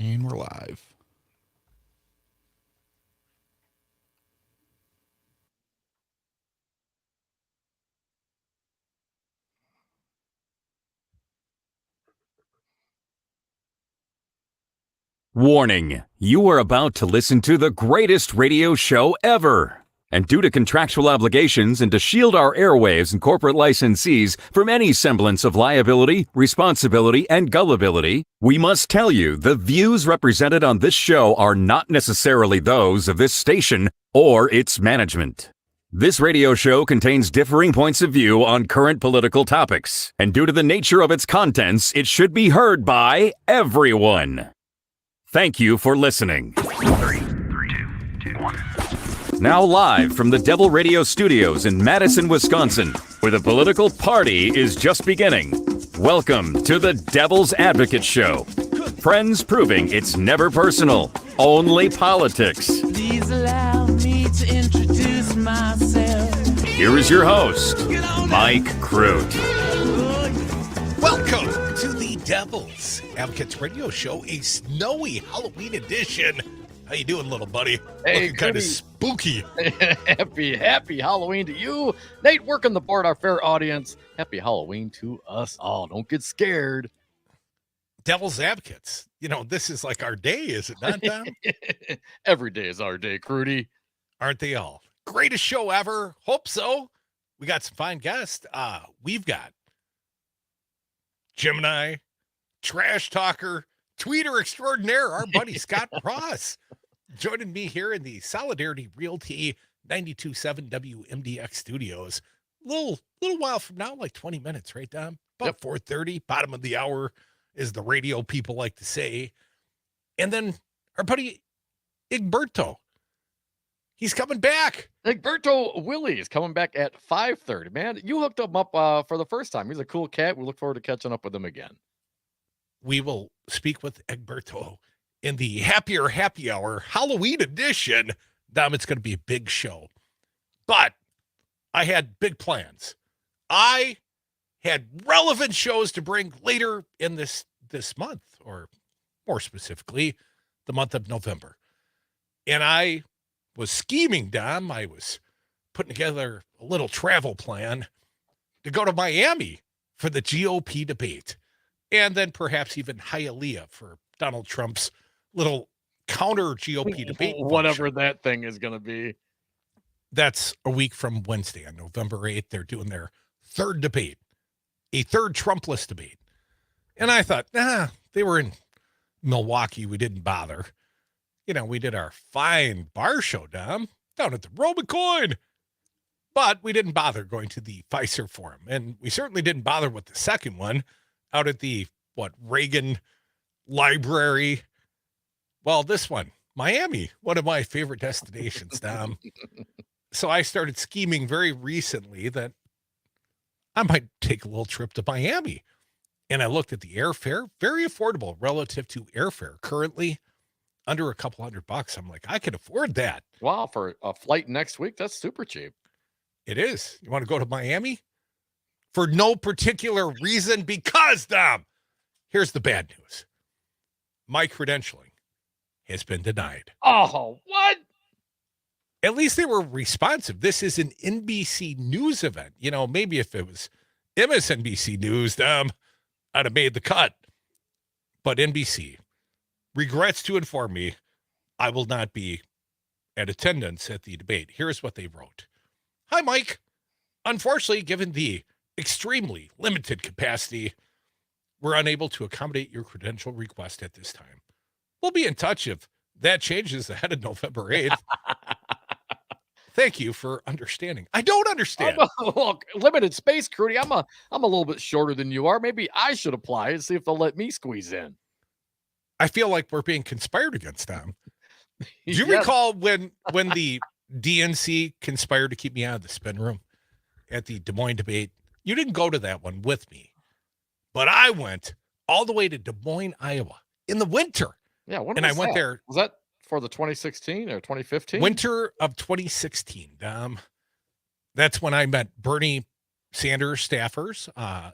And we're live. Warning, you are about to listen to the greatest radio show ever. And due to contractual obligations and to shield our airwaves and corporate licensees from any semblance of liability, responsibility, and gullibility, we must tell you the views represented on this show are not necessarily those of this station or its management. This radio show contains differing points of view on current political topics, and due to the nature of its contents, it should be heard by everyone. Thank you for listening. 3, 2, 1. Now live from the Devil Radio Studios in Madison, Wisconsin, where the political party is just beginning. Welcome to the Devil's Advocate Show. Friends proving it's never personal, only politics. Please allow me to introduce myself. Here is your host, Mike Crute. Welcome to the Devil's Advocates Radio Show, a snowy Halloween edition. How you doing, little buddy? Hey, looking kind of spooky. happy Halloween to you. Nate, working the board, our fair audience. Happy Halloween to us all. Don't get scared. Devil's Advocates. You know, this is like our day, is it not, Tom? Every day is our day, Crudy. Aren't they all? Greatest show ever. Hope so. We got some fine guests. We've got Gemini, trash talker, tweeter extraordinaire, our buddy Scot Ross, joining me here in the Solidarity Realty 92.7 WMDX studios. Little while from now, like 20 minutes, right, Dom? About 4:30, bottom of the hour, as the radio people like to say. And then our buddy Egberto. He's coming back. Egberto Willies coming back at 5:30. Man, you hooked him up for the first time. He's a cool cat. We look forward to catching up with him again. We will speak with Egberto in the Happier Happy Hour Halloween edition. Dom, it's going to be a big show. But I had big plans. I had relevant shows to bring later in this month, or more specifically, the month of November. And I was scheming, Dom. I was putting together a little travel plan to go to Miami for the GOP debate. And then perhaps even Hialeah for Donald Trump's little counter GOP debate. Whatever that thing is going to be. That's a week from Wednesday on November 8th. They're doing their third debate, a third Trumpless debate. And I thought, they were in Milwaukee. We didn't bother. You know, we did our fine bar show, Dom, down at the Robicoin. But we didn't bother going to the Pfizer Forum. And we certainly didn't bother with the second one out at the, Reagan Library. Well, this one, Miami, one of my favorite destinations, Dom. So I started scheming very recently that I might take a little trip to Miami. And I looked at the airfare, very affordable relative to airfare. Currently, under a couple $100. I'm like, I can afford that. Wow, for a flight next week, that's super cheap. It is. You want to go to Miami? For no particular reason, because, Dom, here's the bad news. My credentialing has been denied. Oh, what? At least they were responsive. This is an NBC News event. You know, maybe if it was MSNBC News, Dom, I'd have made the cut. But NBC regrets to inform me I will not be at attendance at the debate. Here's what they wrote. Hi, Mike. Unfortunately, given the extremely limited capacity, we're unable to accommodate your credential request at this time. We'll be in touch if that changes ahead of November 8th. Thank you for understanding. I don't understand. Look, limited space, Crudy. I'm a little bit shorter than you are. Maybe I should apply and see if they'll let me squeeze in. I feel like we're being conspired against, Tom. Do you recall when the DNC conspired to keep me out of the spin room at the Des Moines debate? You didn't go to that one with me, but I went all the way to Des Moines, Iowa in the winter. Yeah, when and was I went that? there. Was that for the 2016 or 2015? Winter of 2016, Dom. That's when I met Bernie Sanders staffers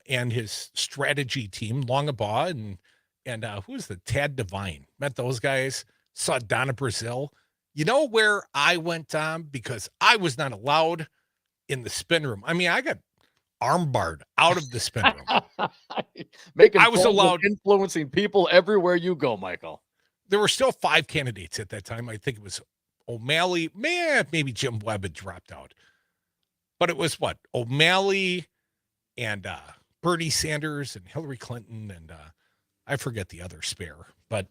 and his strategy team, Longabaugh and and who was the Tad Devine? Met those guys. Saw Donna Brazil. You know where I went, Tom? Because I was not allowed in the spin room. I mean, I got armbarred out of the spin room. Making I was films and allowed- influencing people everywhere you go, Michael. There were still 5 candidates at that time. I think it was O'Malley. Maybe Jim Webb had dropped out. But it was what? O'Malley and Bernie Sanders and Hillary Clinton and I forget the other spare. But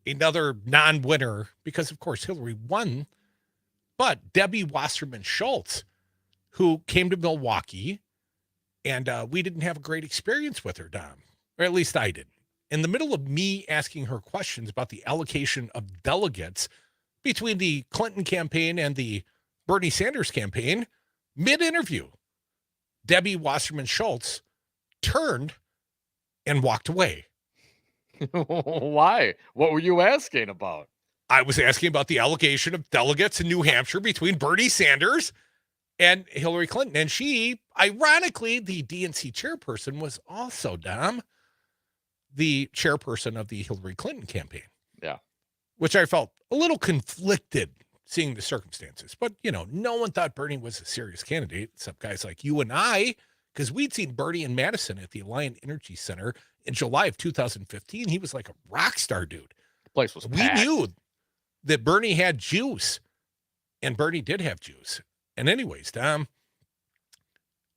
another non-winner, because of course Hillary won. But Debbie Wasserman Schultz, who came to Milwaukee, and we didn't have a great experience with her, Dom. Or at least I didn't. In the middle of me asking her questions about the allocation of delegates between the Clinton campaign and the Bernie Sanders campaign, mid-interview, Debbie Wasserman Schultz turned and walked away. Why? What were you asking about? I was asking about the allocation of delegates in New Hampshire between Bernie Sanders and Hillary Clinton. And she, ironically, the DNC chairperson, was also, Dom, the chairperson of the Hillary Clinton campaign. Yeah. Which I felt a little conflicted seeing the circumstances. But, no one thought Bernie was a serious candidate, except guys like you and I, because we'd seen Bernie in Madison at the Alliant Energy Center in July of 2015. He was like a rock star dude. The place was We packed. knew that Bernie had juice, and Bernie did have juice. And anyways, Dom,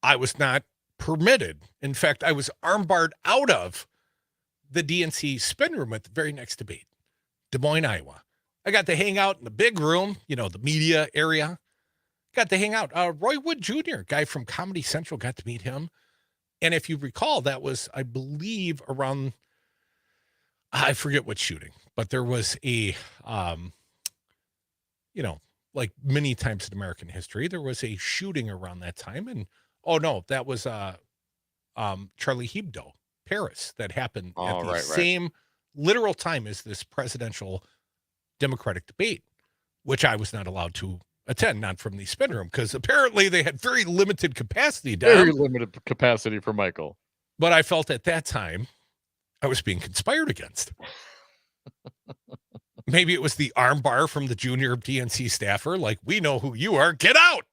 I was not permitted. In fact, I was armbarred out of the DNC spin room at the very next debate, Des Moines, Iowa. I got to hang out in the big room, the media area. Got to hang out. Roy Wood Jr., guy from Comedy Central, got to meet him. And if you recall, that was, I believe, around, I forget what shooting, but there was a, like many times in American history, there was a shooting around that time. And, oh, no, that was Charlie Hebdo, Paris, that happened at the same literal time as this presidential Democratic debate, which I was not allowed to attend, not from the spin room, because apparently they had very limited capacity down. Very limited capacity for Michael. But I felt at that time I was being conspired against. Maybe it was the armbar from the junior DNC staffer, like, we know who you are, get out.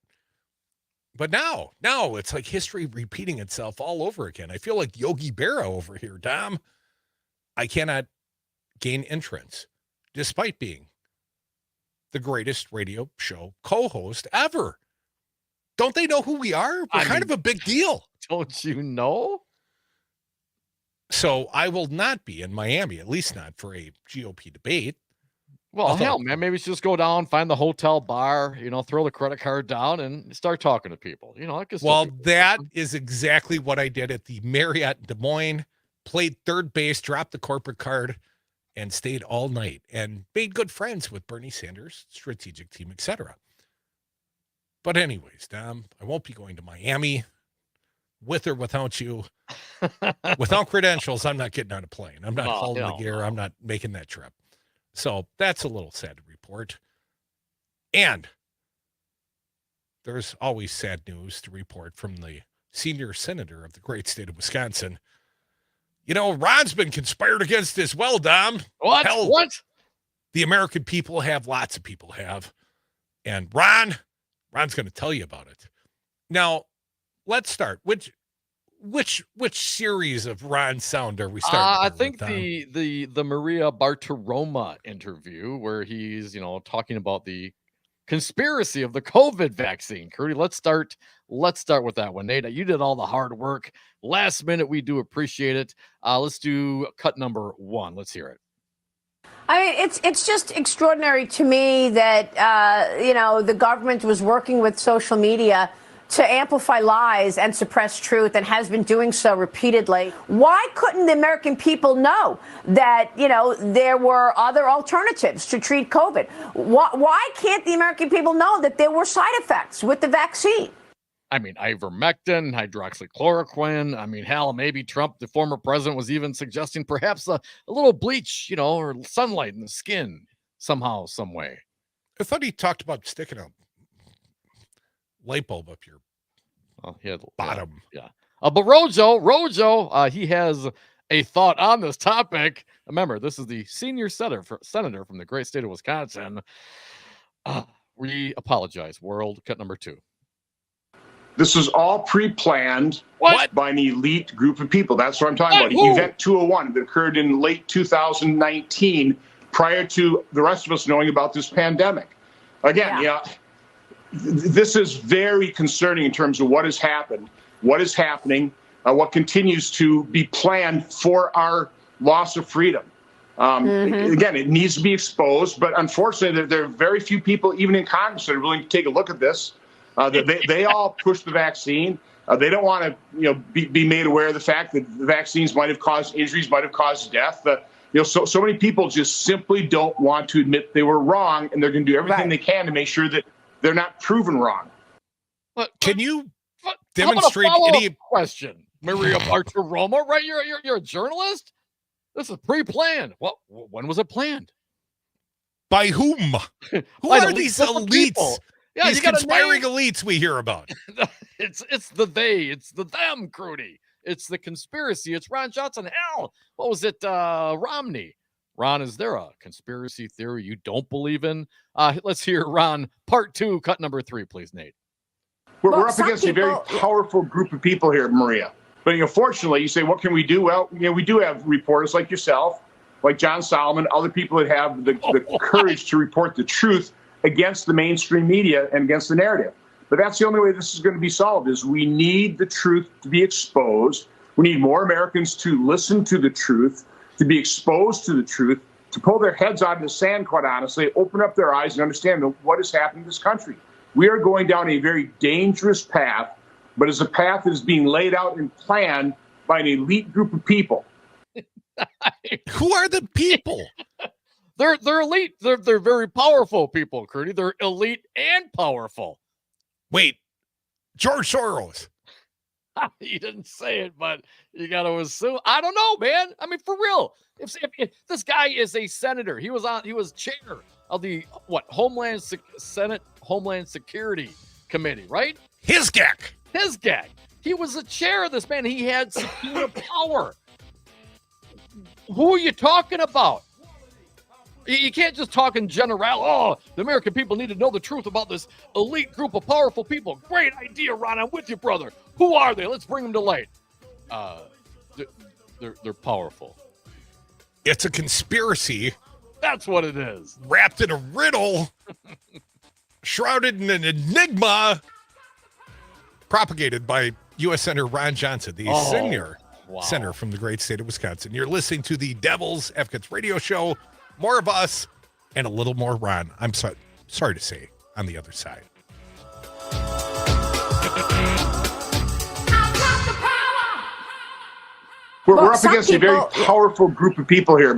But now it's like history repeating itself all over again. I feel like Yogi Berra over here, Dom. I cannot gain entrance, despite being the greatest radio show co-host ever. Don't they know who we are? We're kind of a big deal. Don't you know? So I will not be in Miami, at least not for a GOP debate. Well, hell, man, maybe it's just go down, find the hotel bar, throw the credit card down and start talking to people. That is exactly what I did at the Marriott in Des Moines, played third base, dropped the corporate card, and stayed all night and made good friends with Bernie Sanders, strategic team, etc. But anyways, Dom, I won't be going to Miami with or without you. Without credentials, I'm not getting on a plane. I'm not hauling the gear. I'm not making that trip. So that's a little sad to report. And there's always sad news to report from the senior senator of the great state of Wisconsin. Ron's been conspired against as well, Dom. What? Hell, What? The American people have, lots of people have. And Ron's going to tell you about it. Now, let's start. Which series of Ron sound are we starting? I think the Maria Bartiromo interview where he's talking about the conspiracy of the COVID vaccine. Crudy, let's start with that one. Nate, you did all the hard work last minute. We do appreciate it. Let's do cut number 1. Let's hear it. I mean, it's just extraordinary to me that the government was working with social media to amplify lies and suppress truth and has been doing so repeatedly. Why couldn't the American people know that, there were other alternatives to treat COVID? Why can't the American people know that there were side effects with the vaccine? I mean, ivermectin, hydroxychloroquine. I mean, hell, maybe Trump, the former president, was even suggesting perhaps a little bleach, or sunlight in the skin somehow, some way. I thought he talked about sticking a light bulb up your he had bottom. Yeah. But Rojo, he has a thought on this topic. Remember, this is the senior senator from the great state of Wisconsin. We apologize. World cut number 2. This is all pre-planned What? by an elite group of people. That's what I'm talking about. Who? Event 201 that occurred in late 2019, prior to the rest of us knowing about this pandemic. Again, this is very concerning in terms of what has happened, what is happening, what continues to be planned for our loss of freedom. Again, it needs to be exposed, but unfortunately, there are very few people, even in Congress, that are willing to take a look at this. They all push the vaccine. They don't want to, be made aware of the fact that the vaccines might have caused injuries, might have caused death. So many people just simply don't want to admit they were wrong, and they're going to do everything they can to make sure that they're not proven wrong. Can you How demonstrate about a follow-up any question? Maria Bartiromo, right? You're a journalist. This is pre-planned. Well, when was it planned? by whom? Who By are the these group of elites? people. Yeah, These you gotta conspiring name- elites we hear about. It's the they, it's the them, Crute. It's the conspiracy. It's Ron Johnson. Hell, what was it? Romney. Ron, is there a conspiracy theory you don't believe in? Let's hear Ron part 2, cut number 3, please, Nate. We're up against a very powerful group of people here, Maria. But fortunately, you say, what can we do? Well, we do have reporters like yourself, like John Solomon, other people that have the courage to report the truth against the mainstream media and against the narrative. But that's the only way this is going to be solved, is we need the truth to be exposed. We need more Americans to listen to the truth, to be exposed to the truth, to pull their heads out of the sand, quite honestly, open up their eyes and understand what is happening in this country. We are going down a very dangerous path, but it's a path that is being laid out and planned by an elite group of people. Who are the people? They're elite. They're very powerful people, Crute. They're elite and powerful. Wait, George Soros. He didn't say it, but you got to assume. I don't know, man. I mean, for real. If this guy is a senator, he was chair of the Senate Homeland Security Committee, right? His gag. He was the chair of this, man. He had subpoena power. Who are you talking about? You can't just talk in general. Oh, the American people need to know the truth about this elite group of powerful people. Great idea, Ron. I'm with you, brother. Who are they? Let's bring them to light. They're powerful. It's a conspiracy. That's what it is. Wrapped in a riddle, shrouded in an enigma, propagated by U.S. Senator Ron Johnson, the senior senator from the great state of Wisconsin. You're listening to the Devil's Advocates radio show. More of us and a little more Ron. I'm sorry to say, on the other side. We're up against a very powerful group of people here.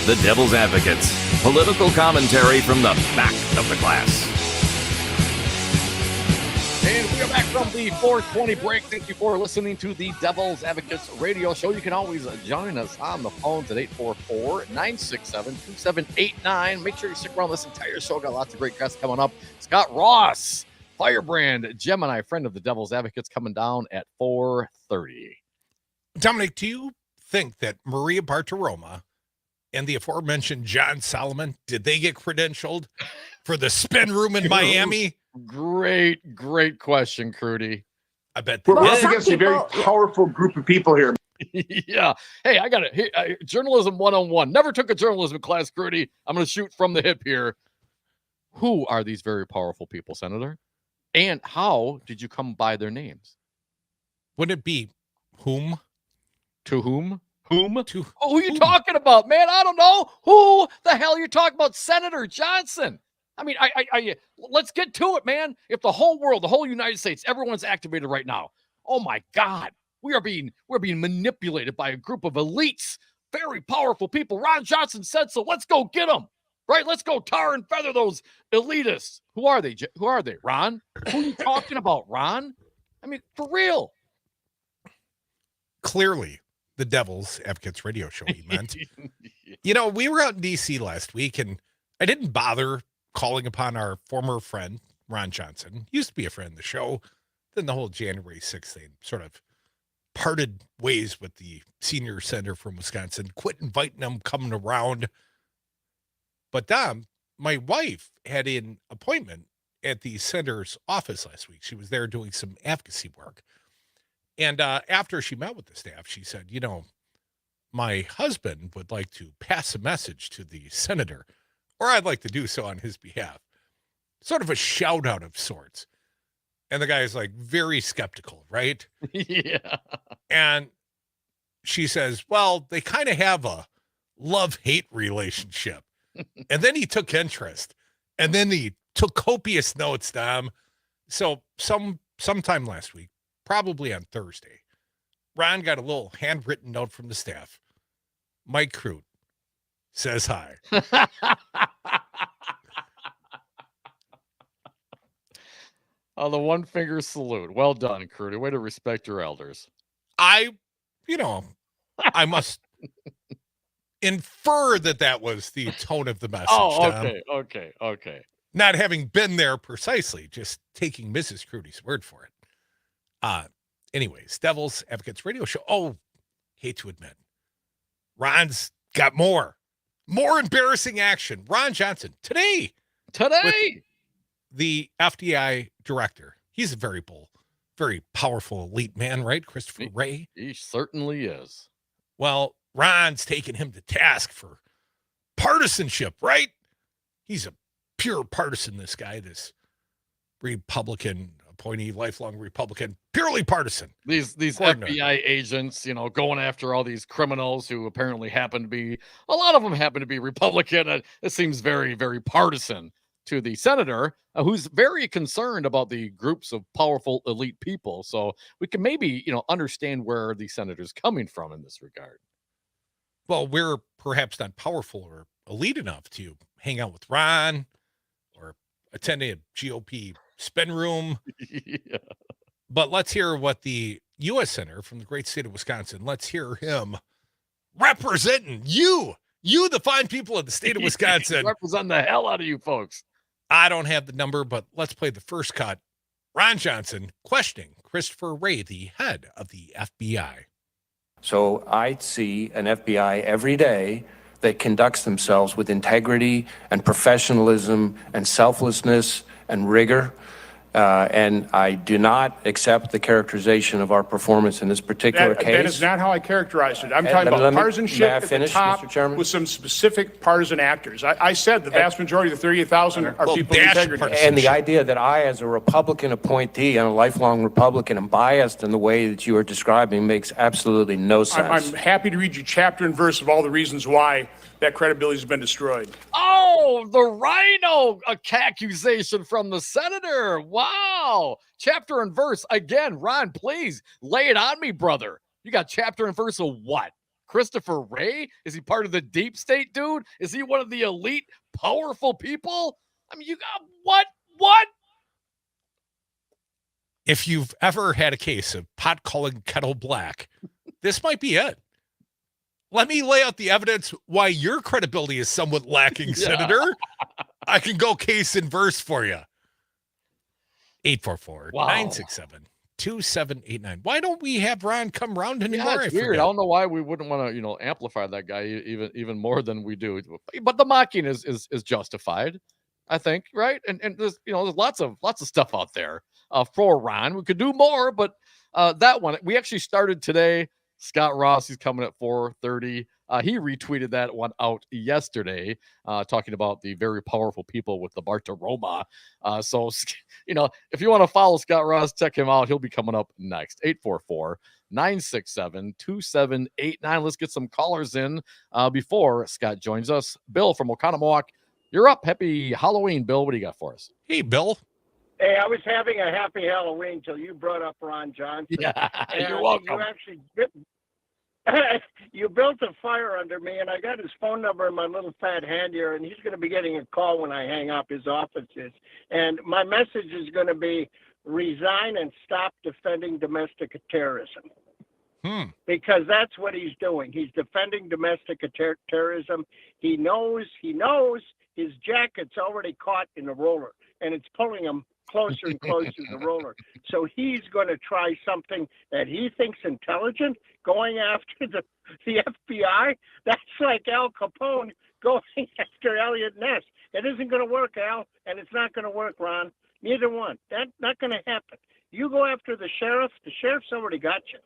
The Devil's Advocates, political commentary from the back of the class. And we are back from the 420 break. Thank you for listening to the Devil's Advocates radio show. You can always join us on the phones at 844-967-2789. Make sure you stick around this entire show. Got lots of great guests coming up. Scot Ross, Firebrand Gemini, friend of the Devil's Advocates, coming down at 4:30. Dominic, do you think that Maria Bartiromo and the aforementioned John Solomon, did they get credentialed for the spin room in Miami? Great question, Crudy. I bet We're Well, up some against a very people- powerful group of people here. Yeah. Hey, I got it. Journalism 101. Never took a journalism class, Crudy. I'm going to shoot from the hip here. Who are these very powerful people, Senator? And how did you come by their names? Wouldn't it be whom? To whom? Whom? To Who are you whom? talking about, man? I don't know. Who the hell you're talking about? Senator Johnson. I mean, I let's get to it, man. If the whole world, the whole United States, everyone's activated right now. Oh my God. We're being manipulated by a group of elites, very powerful people. Ron Johnson said so. Let's go get them. Right? Let's go tar and feather those elitists. Who are they? Who are they? Ron? Who are you talking about, Ron? I mean, for real. Clearly, the Devil's Advocates radio show he meant. You know, we were out in D.C. last week, and I didn't bother calling upon our former friend, Ron Johnson. Used to be a friend of the show. Then the whole January 6th thing sort of parted ways with the senior senator from Wisconsin. Quit inviting him coming around. But Dom, my wife had an appointment at the senator's office last week. She was there doing some advocacy work. And after she met with the staff, she said, you know, my husband would like to pass a message to the senator, or I'd like to do so on his behalf. Sort of a shout out of sorts. And the guy is like very skeptical, right? Yeah. And she says, well, they kind of have a love-hate relationship. And then he took interest. And then he took copious notes, Dom. So sometime last week, probably on Thursday, Ron got a little handwritten note from the staff. Mike Crute says hi. Oh, the one finger salute. Well done, Crudy. Way to respect your elders. I must infer that was the tone of the message. Oh, Dom. okay. Not having been there precisely, just taking Mrs. Crudy's word for it. Anyways, Devil's Advocates radio show. Oh, hate to admit, Ron's got more embarrassing action. Ron Johnson today, the FDI director. He's a very bold, very powerful elite man, right? Christopher Wray. He certainly is. Well, Ron's taking him to task for partisanship, right? He's a pure partisan, this guy, this Republican appointee, lifelong Republican, purely partisan. These FBI agents, you know, going after all these criminals who apparently happen to be, a lot of them happen to be Republican. It seems very, very partisan to the senator, who's very concerned about the groups of powerful elite people. So we can maybe, you know, understand where the senator's coming from in this regard. Well, we're perhaps not powerful or elite enough to hang out with Ron or attend a GOP spin room. Yeah. But let's hear what the U.S. Senator from the great state of Wisconsin, let's hear him representing you, the fine people of the state of Wisconsin. Represent the hell out of you folks. I don't have the number, but let's play the first cut. Ron Johnson questioning Christopher Wray, the head of the FBI. So I see an FBI every day that conducts themselves with integrity and professionalism and selflessness and rigor. And I do not accept the characterization of our performance in this particular case. That is not how I characterized it. I'm talking about partisanship at the top Mr. Chairman? with some specific partisan actors. I said the vast majority of the 38,000 are people of integrity. And the idea that I, as a Republican appointee and a lifelong Republican, am biased in the way that you are describing makes absolutely no sense. I'm happy to read you chapter and verse of all the reasons why that credibility has been destroyed. Oh, the rhino accusation from the senator. Wow. Chapter and verse. Again, Ron, please lay it on me, brother. You got chapter and verse of what? Christopher Wray? Is he part of the deep state, dude? Is he one of the elite, powerful people? I mean, you got what? If you've ever had a case of pot calling kettle black, this might be it. Let me lay out the evidence why your credibility is somewhat lacking, Senator. I can go case and verse for you. 844-967-3776. 2789. Why don't we have Ron come round anymore? Yeah, it's weird. I don't know why we wouldn't want to, amplify that guy even more than we do. But the mocking is justified, I think, right? And there's there's lots of stuff out there for Ron. We could do more, but that one we actually started today. Scot Ross, he's coming at 4:30. He retweeted that one out yesterday, talking about the very powerful people with the Bartaroma. So, if you want to follow Scot Ross, check him out. He'll be coming up next. 844-967-2789. Let's get some callers in before Scott joins us. Bill from Oconomowoc, you're up. Happy Halloween, Bill. What do you got for us? Hey, Bill. Hey, I was having a happy Halloween till you brought up Ron Johnson. Yeah, you're welcome. You actually you built a fire under me, and I got his phone number in my little fat hand here, and he's going to be getting a call when I hang up. His office is. And my message is going to be resign and stop defending domestic terrorism. Because that's what he's doing. He's defending domestic terrorism. He knows his jacket's already caught in the roller, and it's pulling him closer and closer to the roller. So he's going to try something that he thinks intelligent, going after the FBI. That's like Al Capone going after Elliot Ness. It isn't going to work, Al, and it's not going to work, Ron. Neither one. That's not going to happen. You go after the sheriff. The sheriff's already got you.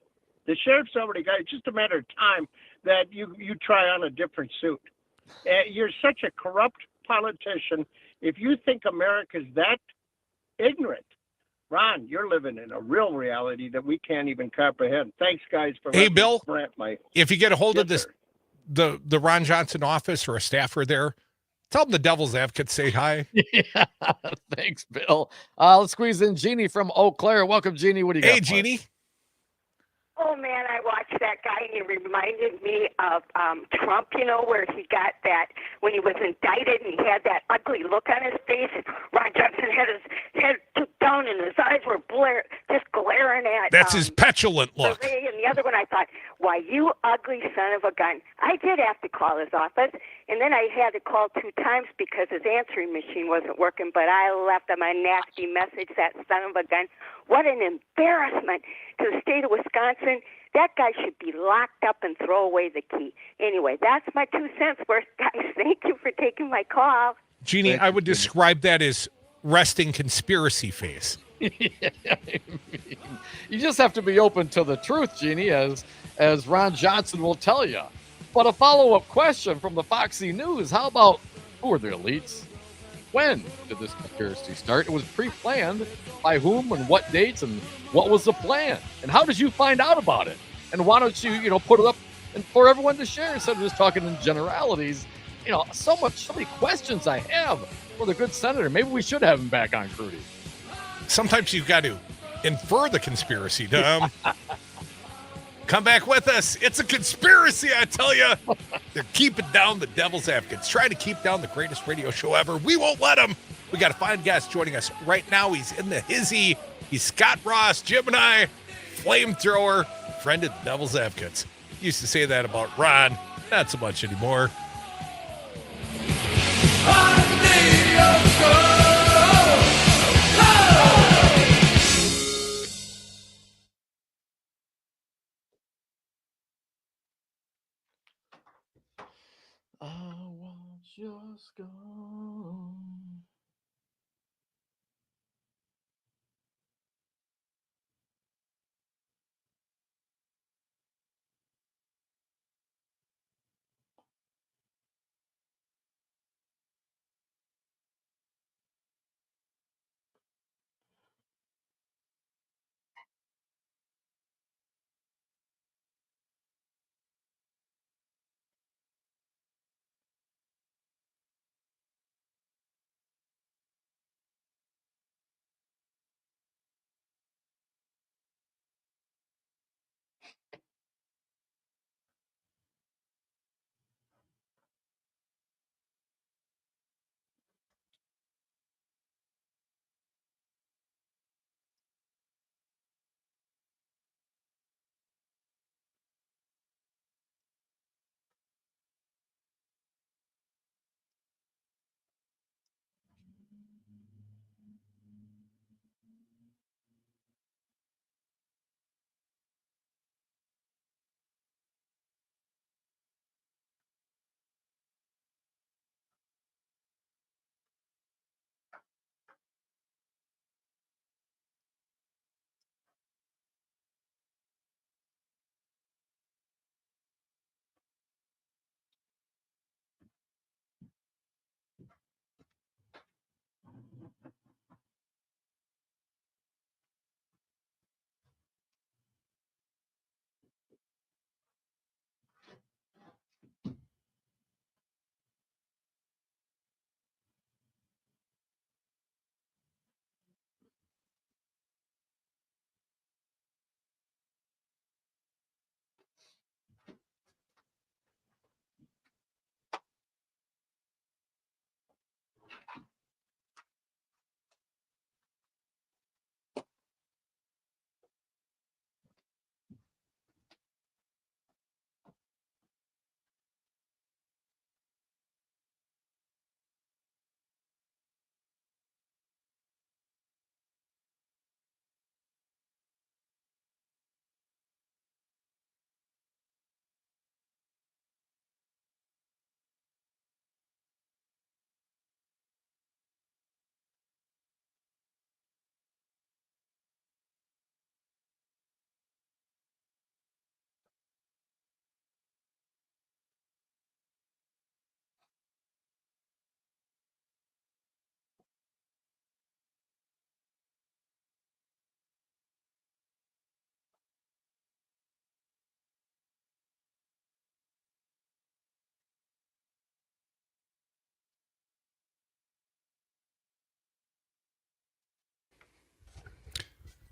The sheriff's already got you. It's just a matter of time that you try on a different suit. You're such a corrupt politician. If you think America's that ignorant, Ron, you're living in a real reality that we can't even comprehend. Thanks, guys, for Hey, Bill, if you get a hold of this, sir. the Ron Johnson office or a staffer there, tell them the Devil's Advocate say hi. Yeah, thanks, Bill. Let's squeeze in Jeannie from Eau Claire. Welcome, Jeannie. What do you got? Hey, Jeannie. Oh, man, I watched that guy, and he reminded me of Trump, where he got that, when he was indicted, and he had that ugly look on his face, and Ron Johnson had his head down, and his eyes were just glaring at. That's his petulant look. And the other one, I thought, why, you ugly son of a gun. I did have to call his office, and then I had to call 2 times because his answering machine wasn't working, but I left him a nasty message, that son of a gun. What an embarrassment to the state of Wisconsin. That guy should be locked up and throw away the key. Anyway, that's my 2 cents worth, guys. Thank you for taking my call. Jeannie, I would describe that as resting conspiracy face. You just have to be open to the truth, Jeannie, as Ron Johnson will tell you. But a follow-up question from the Foxy News. How about, who are the elites? When did this conspiracy start? It was pre-planned. By whom and what dates, and what was the plan? And how did you find out about it? And why don't you, put it up and for everyone to share instead of just talking in generalities? So many questions I have for the good senator. Maybe we should have him back on, Crute. Sometimes you've got to infer the conspiracy, Dom. Come back with us. It's a conspiracy, I tell you. They're keeping down the Devil's Advocates, trying to keep down the greatest radio show ever. We won't let them. We got a fine guest joining us right now. He's in the hizzy. He's Scot Ross, Gemini, flamethrower, friend of the Devil's Advocates. Used to say that about Ron. Not so much anymore. I want just gone.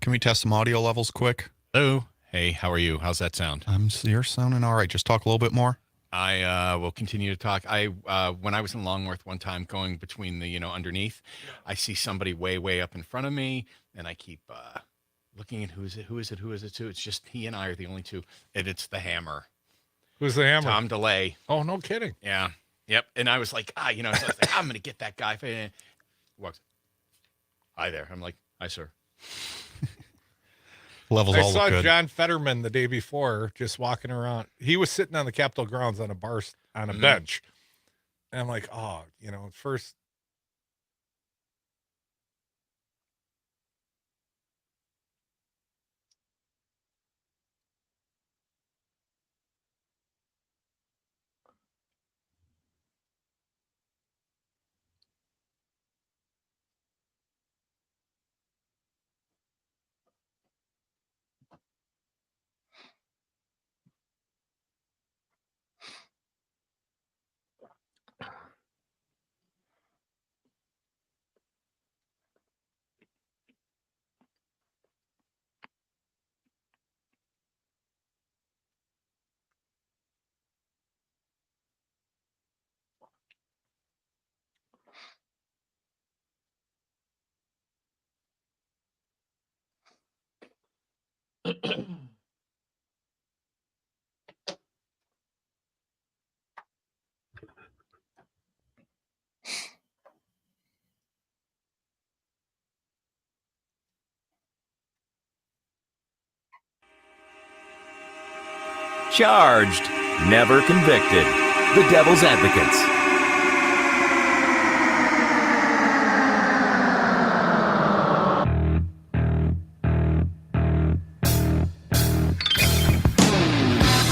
Can we test some audio levels quick? Hello. Hey, how are you? How's that sound? You're sounding all right. Just talk a little bit more. I will continue to talk. When I was in Longworth one time going between the, underneath, I see somebody way up in front of me, and I keep looking at who is it too? It's just he and I are the only two, and it's the Hammer. Who's the Hammer? Tom DeLay. Oh, no kidding. Yeah. Yep. And I was like, so I was like, I'm going to get that guy. Walks. Hi there. I'm like, hi, sir. Levels I all saw look good. John Fetterman the day before just walking around. He was sitting on the Capitol grounds on a bar on a bench. And I'm like, oh, first. Charged, never convicted. The Devil's Advocates.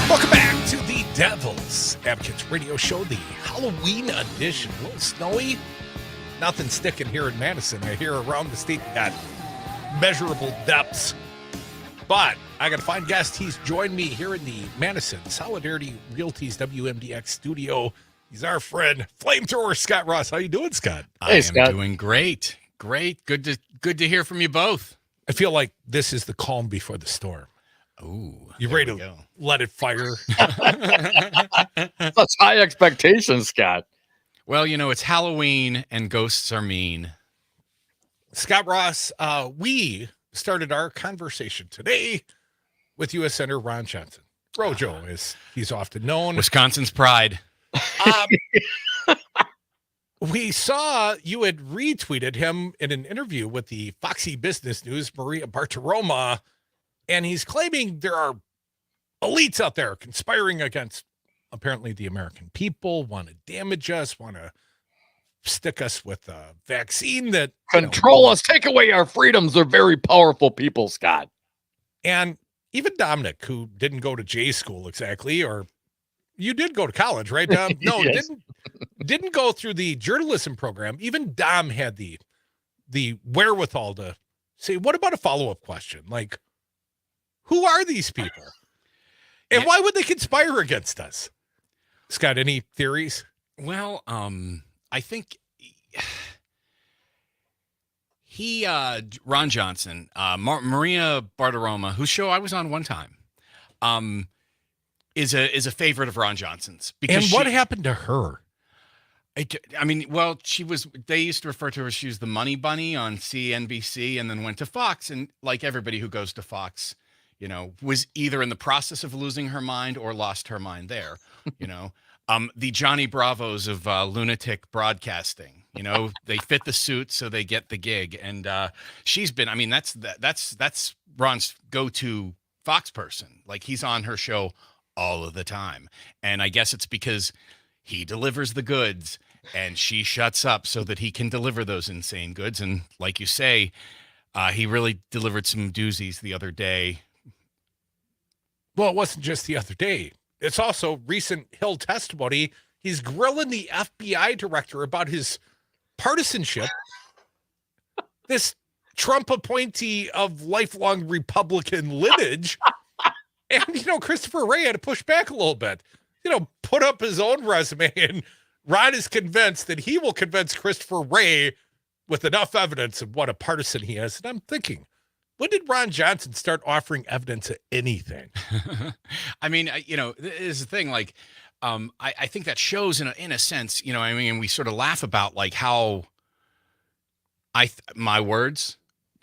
Welcome back to the Devil's Advocates radio show, the Halloween edition. A little snowy. Nothing sticking here in Madison. I hear around the state we got measurable depths. But I got a fine guest. He's joined me here in the Madison Solidarity Realty's WMDX studio. He's our friend, flamethrower Scot Ross. How you doing, Scott? Hey, I am doing great. Great. Good to hear from you both. I feel like this is the calm before the storm. Ooh, you ready to let it fire? Such high expectations, Scott. Well, it's Halloween and ghosts are mean. Scot Ross, we started our conversation today with U.S. Senator Ron Johnson. Rojo, as he's often known. Wisconsin's pride. We saw you had retweeted him in an interview with the Foxy Business News, Maria Bartiromo, and he's claiming there are elites out there conspiring against apparently the American people, want to damage us, want to stick us with a vaccine that control us, take away our freedoms. They're very powerful people, Scott. And even Dominic, who didn't go to J school exactly, or you did go to college, right, Dom? No, Yes. didn't go through the journalism program. Even Dom had the wherewithal to say, what about a follow-up question? Like, who are these people? And why would they conspire against us? Scott, any theories? Well, I think Ron Johnson, Maria Bartiromo, whose show I was on one time, is a favorite of Ron Johnson's. And what happened to her? I mean, well, they used to refer to her, she was the money bunny on CNBC and then went to Fox. And like everybody who goes to Fox, was either in the process of losing her mind or lost her mind there, the Johnny Bravos of lunatic broadcasting, they fit the suit, so they get the gig. And she's been, that's Ron's go-to Fox person. Like, he's on her show all of the time. And I guess it's because he delivers the goods and she shuts up so that he can deliver those insane goods. And like you say, he really delivered some doozies the other day. Well, it wasn't just the other day. It's also recent Hill testimony. He's grilling the FBI director about his partisanship. This Trump appointee of lifelong Republican lineage. And, Christopher Wray had to push back a little bit, put up his own resume. And Ron is convinced that he will convince Christopher Wray with enough evidence of what a partisan he is. And I'm thinking, when did Ron Johnson start offering evidence of anything? I mean, this is the thing. Like, I think that shows in a sense. I mean, we sort of laugh about like how my words,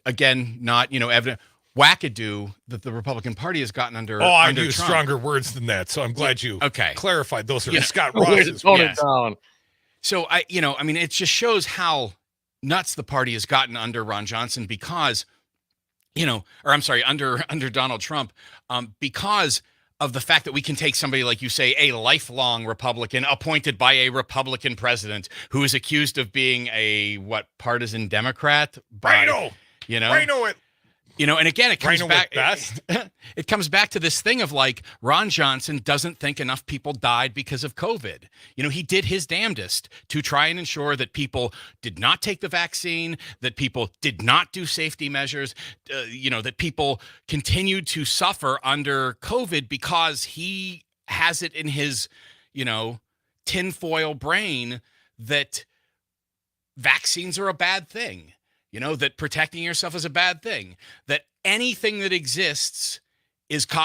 again, not evident wackadoo that the Republican Party has gotten under. I under use Trump. stronger words than that, so I'm glad you clarified. Those are Scott Ross's. Ross's. Tone it down. So I mean, it just shows how nuts the party has gotten under Ron Johnson because, or I'm sorry, under Donald Trump, because of the fact that we can take somebody, like you say, a lifelong Republican appointed by a Republican president who is accused of being a partisan Democrat. I know. I know it. And again, it comes back. Best. It comes back to this thing of like Ron Johnson doesn't think enough people died because of COVID. He did his damnedest to try and ensure that people did not take the vaccine, that people did not do safety measures, that people continued to suffer under COVID because he has it in his, tinfoil brain that vaccines are a bad thing. That protecting yourself is a bad thing, that anything that exists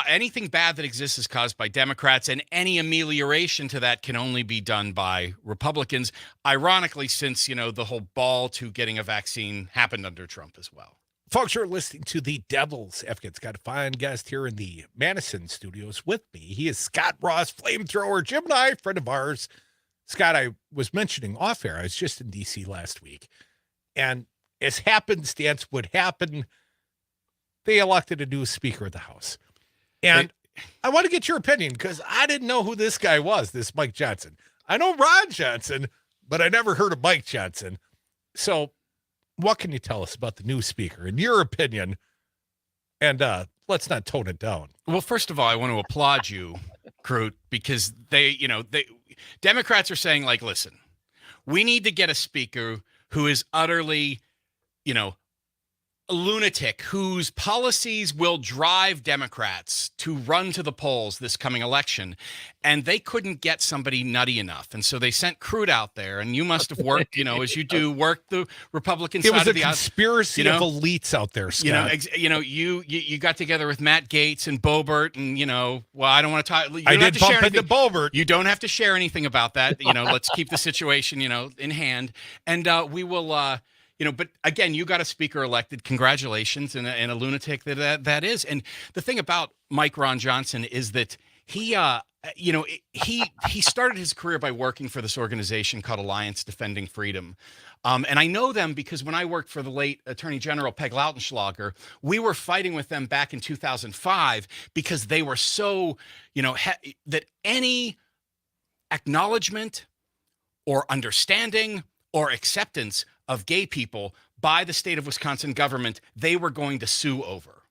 anything bad that exists is caused by Democrats, and any amelioration to that can only be done by Republicans. Ironically, since, the whole ball to getting a vaccine happened under Trump as well. Folks, you're listening to the Devil's Advocate's got a fine guest here in the Madison studios with me. He is Scot Ross, flamethrower, Jim and I, friend of ours. Scott, I was mentioning off air, I was just in D.C. last week, and as happenstance would happen, they elected a new Speaker of the House. And I want to get your opinion because I didn't know who this guy was, this Mike Johnson. I know Ron Johnson, but I never heard of Mike Johnson. So what can you tell us about the new Speaker, in your opinion? And let's not tone it down. Well, first of all, I want to applaud you, Crute, because Democrats are saying, like, listen, we need to get a Speaker who is utterly a lunatic, whose policies will drive Democrats to run to the polls this coming election. And they couldn't get somebody nutty enough. And so they sent Crute out there, and you must have worked, as you do, work the Republican side of the It was a conspiracy of elites out there, Scott. You got together with Matt Gaetz and Boebert, and, I don't want to talk. I did bump into Boebert. You don't have to share anything about that. Let's keep the situation, in hand. And we will, but again, you got a Speaker elected. Congratulations, and a lunatic that is. And the thing about Ron Johnson is that he started his career by working for this organization called Alliance Defending Freedom. And I know them because when I worked for the late Attorney General Peg Lautenschlager, we were fighting with them back in 2005 because they were so, that any acknowledgement or understanding or acceptance of gay people by the state of Wisconsin government, they were going to sue over.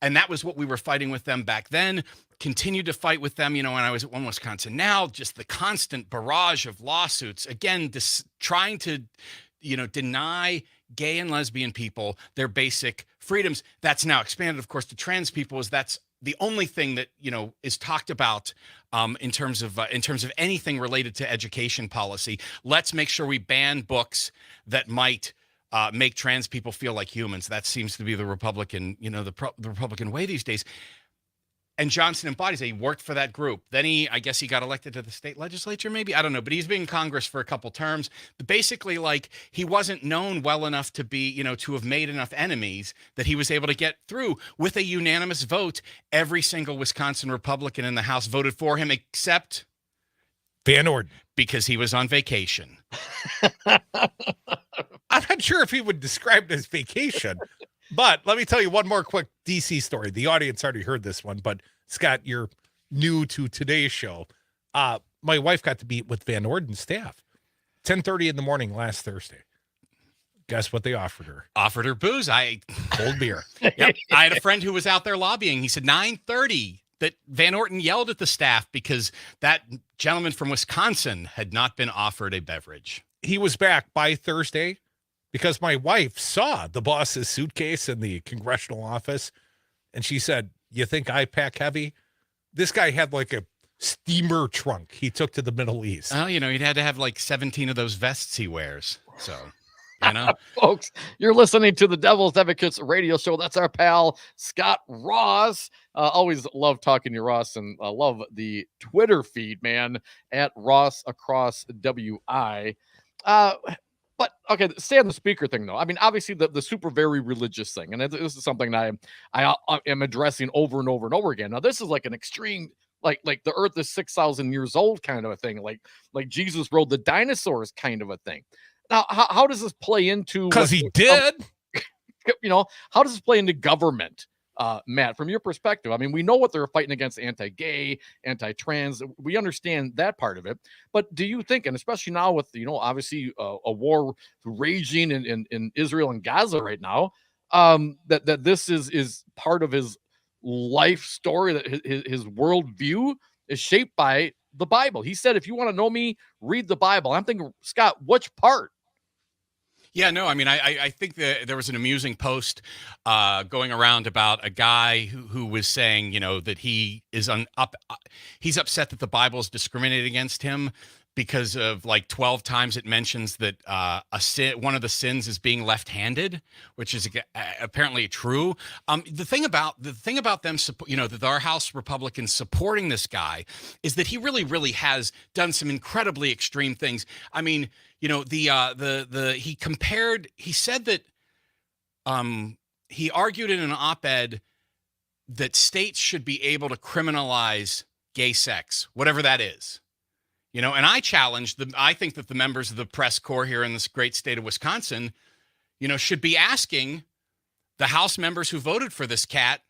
And that was what we were fighting with them back then, continued to fight with them, when I was at One Wisconsin Now, just the constant barrage of lawsuits, again, trying to, deny gay and lesbian people their basic freedoms. That's now expanded, of course, to trans people, as that's the only thing that, is talked about in terms of anything related to education policy. Let's make sure we ban books that might make trans people feel like humans. That seems to be the Republican, the Republican way these days. And Johnson embodies it. He worked for that group. Then I guess he got elected to the state legislature, maybe. I don't know. But he's been in Congress for a couple terms. But basically, like, he wasn't known well enough to be, to have made enough enemies that he was able to get through with a unanimous vote. Every single Wisconsin Republican in the House voted for him, except Van Orden, because he was on vacation. I'm not sure if he would describe it as vacation. But let me tell you one more quick DC story. The audience already heard this one, but Scott, you're new to today's show. My wife got to meet with Van Orden's staff. 10:30 in the morning last Thursday. Guess what they offered her? Offered her booze. Cold beer. Yep. I had a friend who was out there lobbying. He said 9:30 that Van Orden yelled at the staff because that gentleman from Wisconsin had not been offered a beverage. He was back by Thursday, because my wife saw the boss's suitcase in the congressional office, and she said, "You think I pack heavy?" This guy had like a steamer trunk he took to the Middle East. Oh, he'd had to have like 17 of those vests he wears. So, You know, Folks, you're listening to the Devil's Advocates radio show. That's our pal, Scot Ross. Always love talking to Ross, and I love the Twitter feed, man, at Ross Across WI. But okay, stay on the speaker thing, though. I mean, obviously, the super very religious thing, and this is something that I am addressing over and over and over again. Now, this is like an extreme, like the Earth is 6,000 years old kind of a thing, like Jesus rode the dinosaurs kind of a thing. Now, how does this play into? Because he did. How does this play into government, Matt? From your perspective, I mean, we know what they're fighting against: anti-gay, anti-trans. We understand that part of it. But do you think, and especially now with obviously a war raging in Israel and Gaza right now, that this is part of his life story, that his worldview is shaped by the Bible? He said, "If you want to know me, read the Bible." I'm thinking, Scott, which part? Yeah, no, I mean, I think that there was an amusing post going around about a guy who was saying, that he is he's upset that the Bible is discriminated against him because of like 12 times it mentions that one of the sins is being left-handed, which is apparently true. The thing about them, that our House Republicans supporting this guy is that he really, really has done some incredibly extreme things. I mean, he said that he argued in an op-ed that states should be able to criminalize gay sex, whatever that is. And I I think that the members of the press corps here in this great state of Wisconsin, should be asking the House members who voted for this cat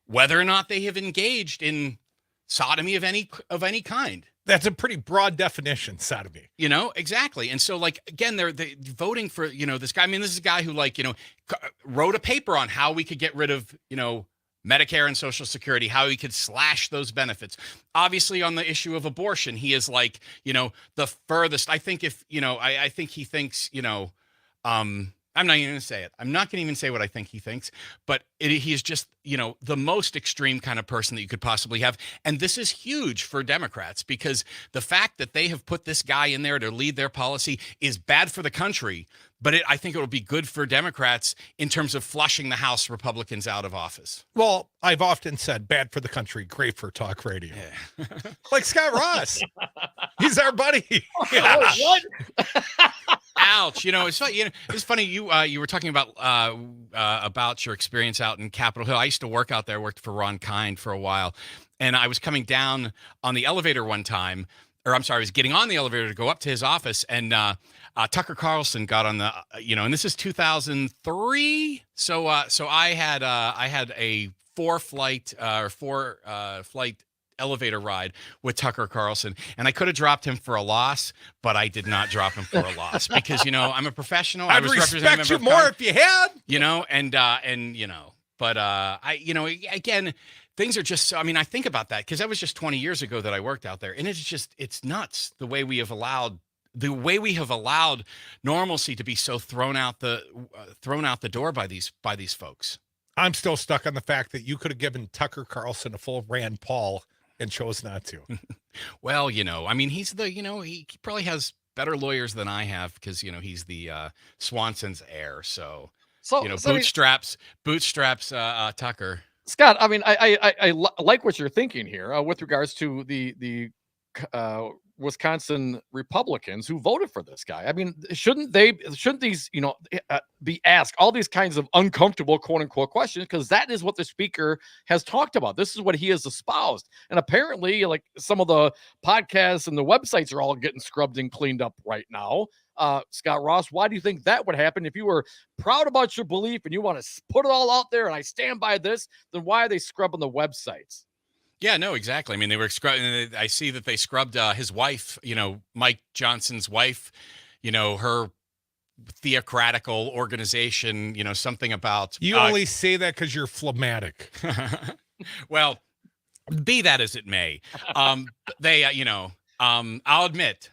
whether or not they have engaged in sodomy of any kind. That's a pretty broad definition, sodomy. Exactly. And so, like, again, they're voting for, this guy. I mean, this is a guy who, wrote a paper on how we could get rid of, Medicare and Social Security, how he could slash those benefits. Obviously, on the issue of abortion, he is like, the furthest. I think I think he thinks, I'm not even going to say it. I'm not going to even say what I think he thinks, but he's just, the most extreme kind of person that you could possibly have. And this is huge for Democrats because the fact that they have put this guy in there to lead their policy is bad for the country. But I think it will be good for Democrats in terms of flushing the House Republicans out of office. Well, I've often said bad for the country, great for talk radio. Yeah. Like Scot Ross. He's our buddy. Yeah. What? Ouch. It's funny. You were talking about your experience out in Capitol Hill. I used to work out there, worked for Ron Kind for a while. And I was coming down on the elevator one time, I was getting on the elevator to go up to his office, and Tucker Carlson got on the, and this is 2003. So I had a four flight elevator ride with Tucker Carlson, and I could have dropped him for a loss, but I did not drop him for a loss because I'm a professional. I'd respect you more if you had, but again, things are just, I think about that because that was just 20 years ago that I worked out there, and it's nuts the way we have allowed normalcy to be so thrown out the door by these folks. I'm still stuck on the fact that you could have given Tucker Carlson a full Rand Paul and chose not to. Well, he's he probably has better lawyers than I have because, he's the Swanson's heir. So bootstraps Tucker. Scott, I like what you're thinking here with regards to the Wisconsin Republicans who voted for this guy. I mean, shouldn't these, be asked all these kinds of uncomfortable quote unquote questions? Because that is what the speaker has talked about. This is what he has espoused. And apparently, like some of the podcasts and the websites are all getting scrubbed and cleaned up right now. Scot Ross, why do you think that would happen? If you were proud about your belief and you want to put it all out there and I stand by this, then why are they scrubbing the websites? Yeah, no, exactly. I mean, they were scrubbing. I see that they scrubbed his wife, Mike Johnson's wife, her theocratical organization, something about. You only say that because you're phlegmatic. Well, be that as it may. They, I'll admit,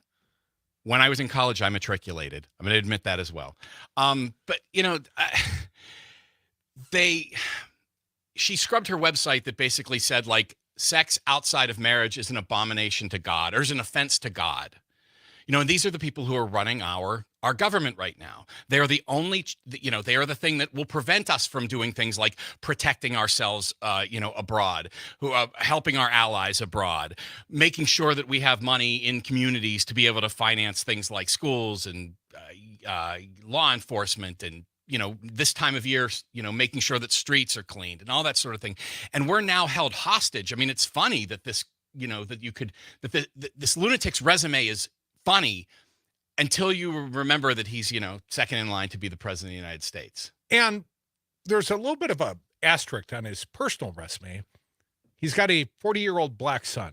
when I was in college, I matriculated. I'm going to admit that as well. But, she scrubbed her website that basically said, like, sex outside of marriage is an abomination to God or is an offense to God. And these are the people who are running our government right now. They're the only, they are the thing that will prevent us from doing things like protecting ourselves, abroad, who are helping our allies abroad, making sure that we have money in communities to be able to finance things like schools and law enforcement and, this time of year, making sure that streets are cleaned and all that sort of thing. And we're now held hostage. I mean, it's funny that this, this lunatic's resume is funny until you remember that he's, second in line to be the president of the United States. And there's a little bit of a asterisk on his personal resume. He's got a 40-year-old black son.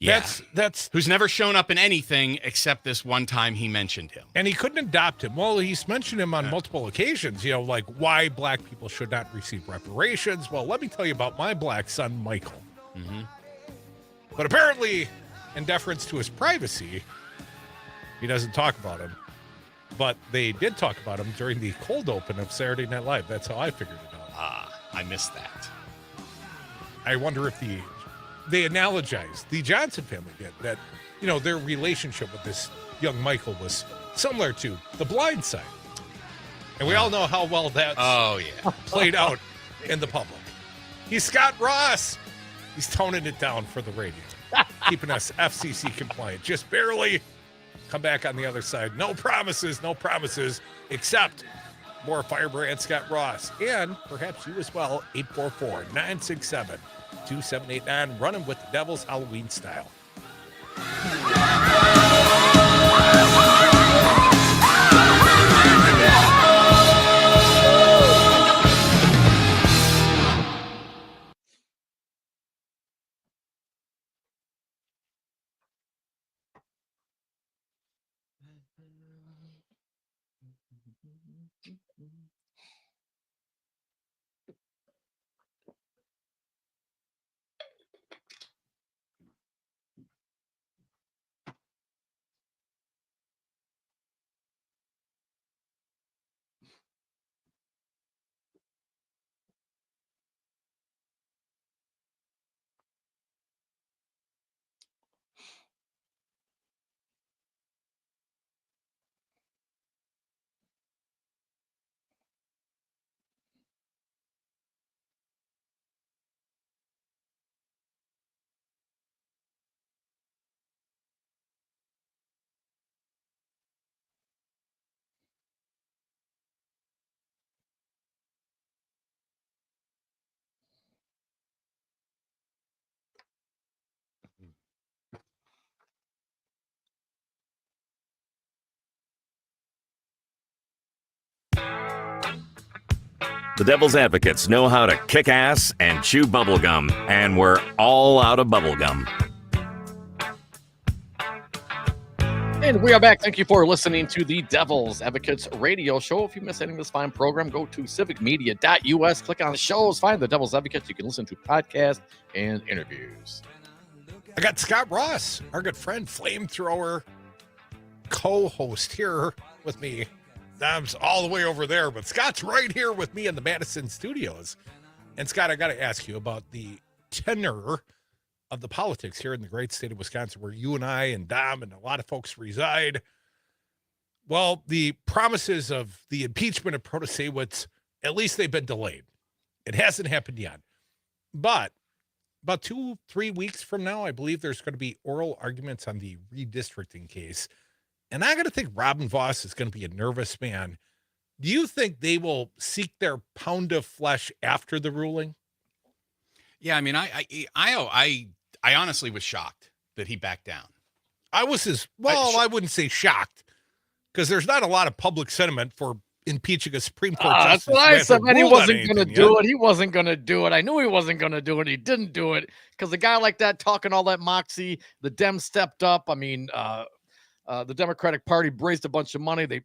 Yeah. That's who's never shown up in anything except this one time he mentioned him. And he couldn't adopt him. Well, he's mentioned him on multiple occasions, like why black people should not receive reparations. Well, let me tell you about my black son, Michael. Mm-hmm. But apparently, in deference to his privacy, he doesn't talk about him. But they did talk about him during the cold open of Saturday Night Live. That's how I figured it out. I missed that. I wonder if they analogized, the Johnson family did, that, their relationship with this young Michael was similar to The Blind Side. And we all know how well that's played out in the public. He's Scot Ross. He's toning it down for the radio, keeping us FCC compliant. Just barely. Come back on the other side. No promises, except more Firebrand Scot Ross. And perhaps you as well, 844-967-2789. Running with the Devils Halloween style. The Devil's Advocates know how to kick ass and chew bubblegum, and we're all out of bubblegum. And we are back. Thank you for listening to the Devil's Advocates radio show. If you miss any of this fine program, go to civicmedia.us, click on shows, find the Devil's Advocates. You can listen to podcasts and interviews. I got Scot Ross, our good friend, flamethrower co-host here with me. Dom's all the way over there, but Scott's right here with me in the Madison studios. And Scott, I got to ask you about the tenor of the politics here in the great state of Wisconsin, where you and I and Dom and a lot of folks reside. Well, the promises of the impeachment of Protasewicz, at least they've been delayed. It hasn't happened yet. But about 2-3 weeks from now, I believe there's going to be oral arguments on the redistricting case. And I got to think Robin Vos is going to be a nervous man. Do you think they will seek their pound of flesh after the ruling? Yeah, I mean, I honestly was shocked that he backed down. I wouldn't say shocked, because there's not a lot of public sentiment for impeaching a Supreme Court justice. That's what I said, man. He wasn't going to do it. He wasn't going to do it. I knew he wasn't going to do it. He didn't do it because a guy like that talking all that moxie, the Dems stepped up. I mean, the Democratic Party raised a bunch of money. They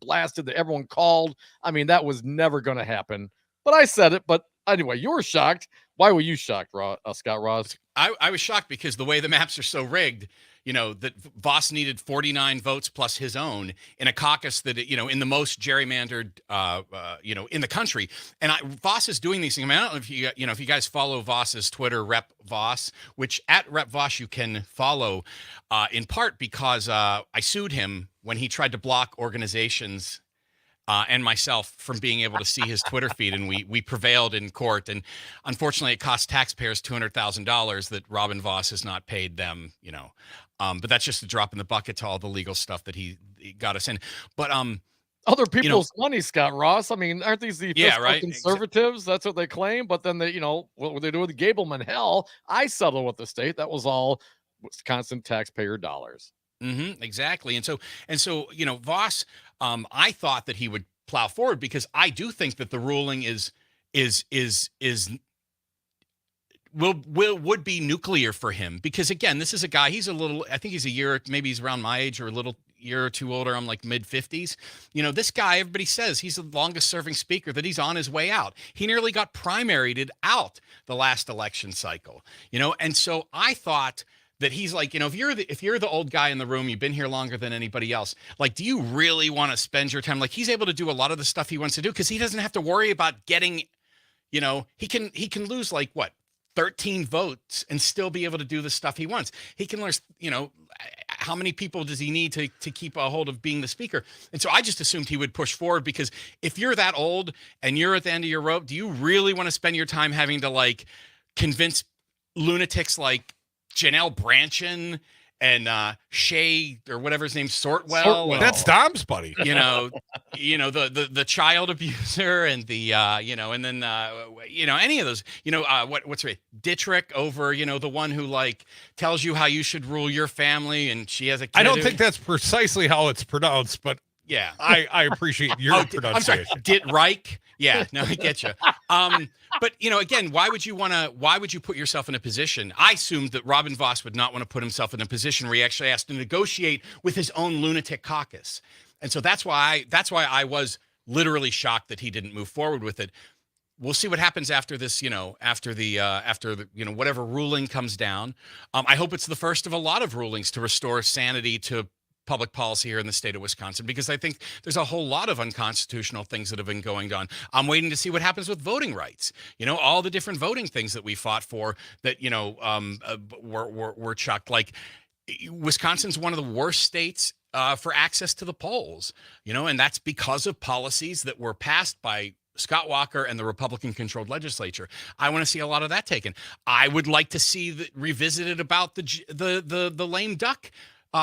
blasted. Everyone called. I mean, that was never going to happen. But I said it. But anyway, you were shocked. Why were you shocked, Scot Ross? I was shocked because the way the maps are so rigged, that Voss needed 49 votes plus his own in a caucus that, in the most gerrymandered, in the country. And Voss is doing these things. I mean, I don't know if you guys follow Voss's Twitter, Rep Voss, which at Rep Voss you can follow, in part because I sued him when he tried to block organizations and myself from being able to see his Twitter feed, and we prevailed in court. And unfortunately, it cost taxpayers $200,000 that Robin Voss has not paid them. But that's just a drop in the bucket to all the legal stuff that he got us in. But other people's money, Scot Ross. I mean, aren't these the fiscal conservatives? That's what they claim. But then what would they do with Gableman? Hell, I settled with the state. That was all Wisconsin taxpayer dollars. Exactly. And so, Voss, I thought that he would plow forward because I do think that the ruling would be nuclear for him, because again, this is a guy, I think he's a year, maybe he's around my age or a little year or two older. I'm like mid-50s. This guy, everybody says he's the longest serving speaker, that he's on his way out. He nearly got primaried out the last election cycle, and so I thought that he's like, if you're the old guy in the room, you've been here longer than anybody else, like, do you really want to spend your time? Like, he's able to do a lot of the stuff he wants to do because he doesn't have to worry about getting, he can lose 13 votes and still be able to do the stuff he wants. He can learn, how many people does he need to keep a hold of being the speaker? And so I just assumed he would push forward, because if you're that old and you're at the end of your rope, do you really want to spend your time having to convince lunatics like Janelle Branchen and Shay, or whatever his name, Sortwell. That's Dom's buddy. The child abuser and the and then any of those, what's right, Dittrich over, the one who tells you how you should rule your family, and she has a kid. I don't think that's precisely how it's pronounced, but yeah, I appreciate your pronunciation. I'm sorry, Dittrich. Yeah, no, I get you. But again, why would you put yourself in a position? I assumed that Robin Voss would not want to put himself in a position where he actually has to negotiate with his own lunatic caucus. And so that's why I was literally shocked that he didn't move forward with it. We'll see what happens after this, after the whatever ruling comes down. I hope it's the first of a lot of rulings to restore sanity to public policy here in the state of Wisconsin, because I think there's a whole lot of unconstitutional things that have been going on. I'm waiting to see what happens with voting rights. All the different voting things that we fought for that, were chucked. Wisconsin's one of the worst states for access to the polls, and that's because of policies that were passed by Scott Walker and the Republican-controlled legislature. I want to see a lot of that taken. I would like to see revisited about the lame duck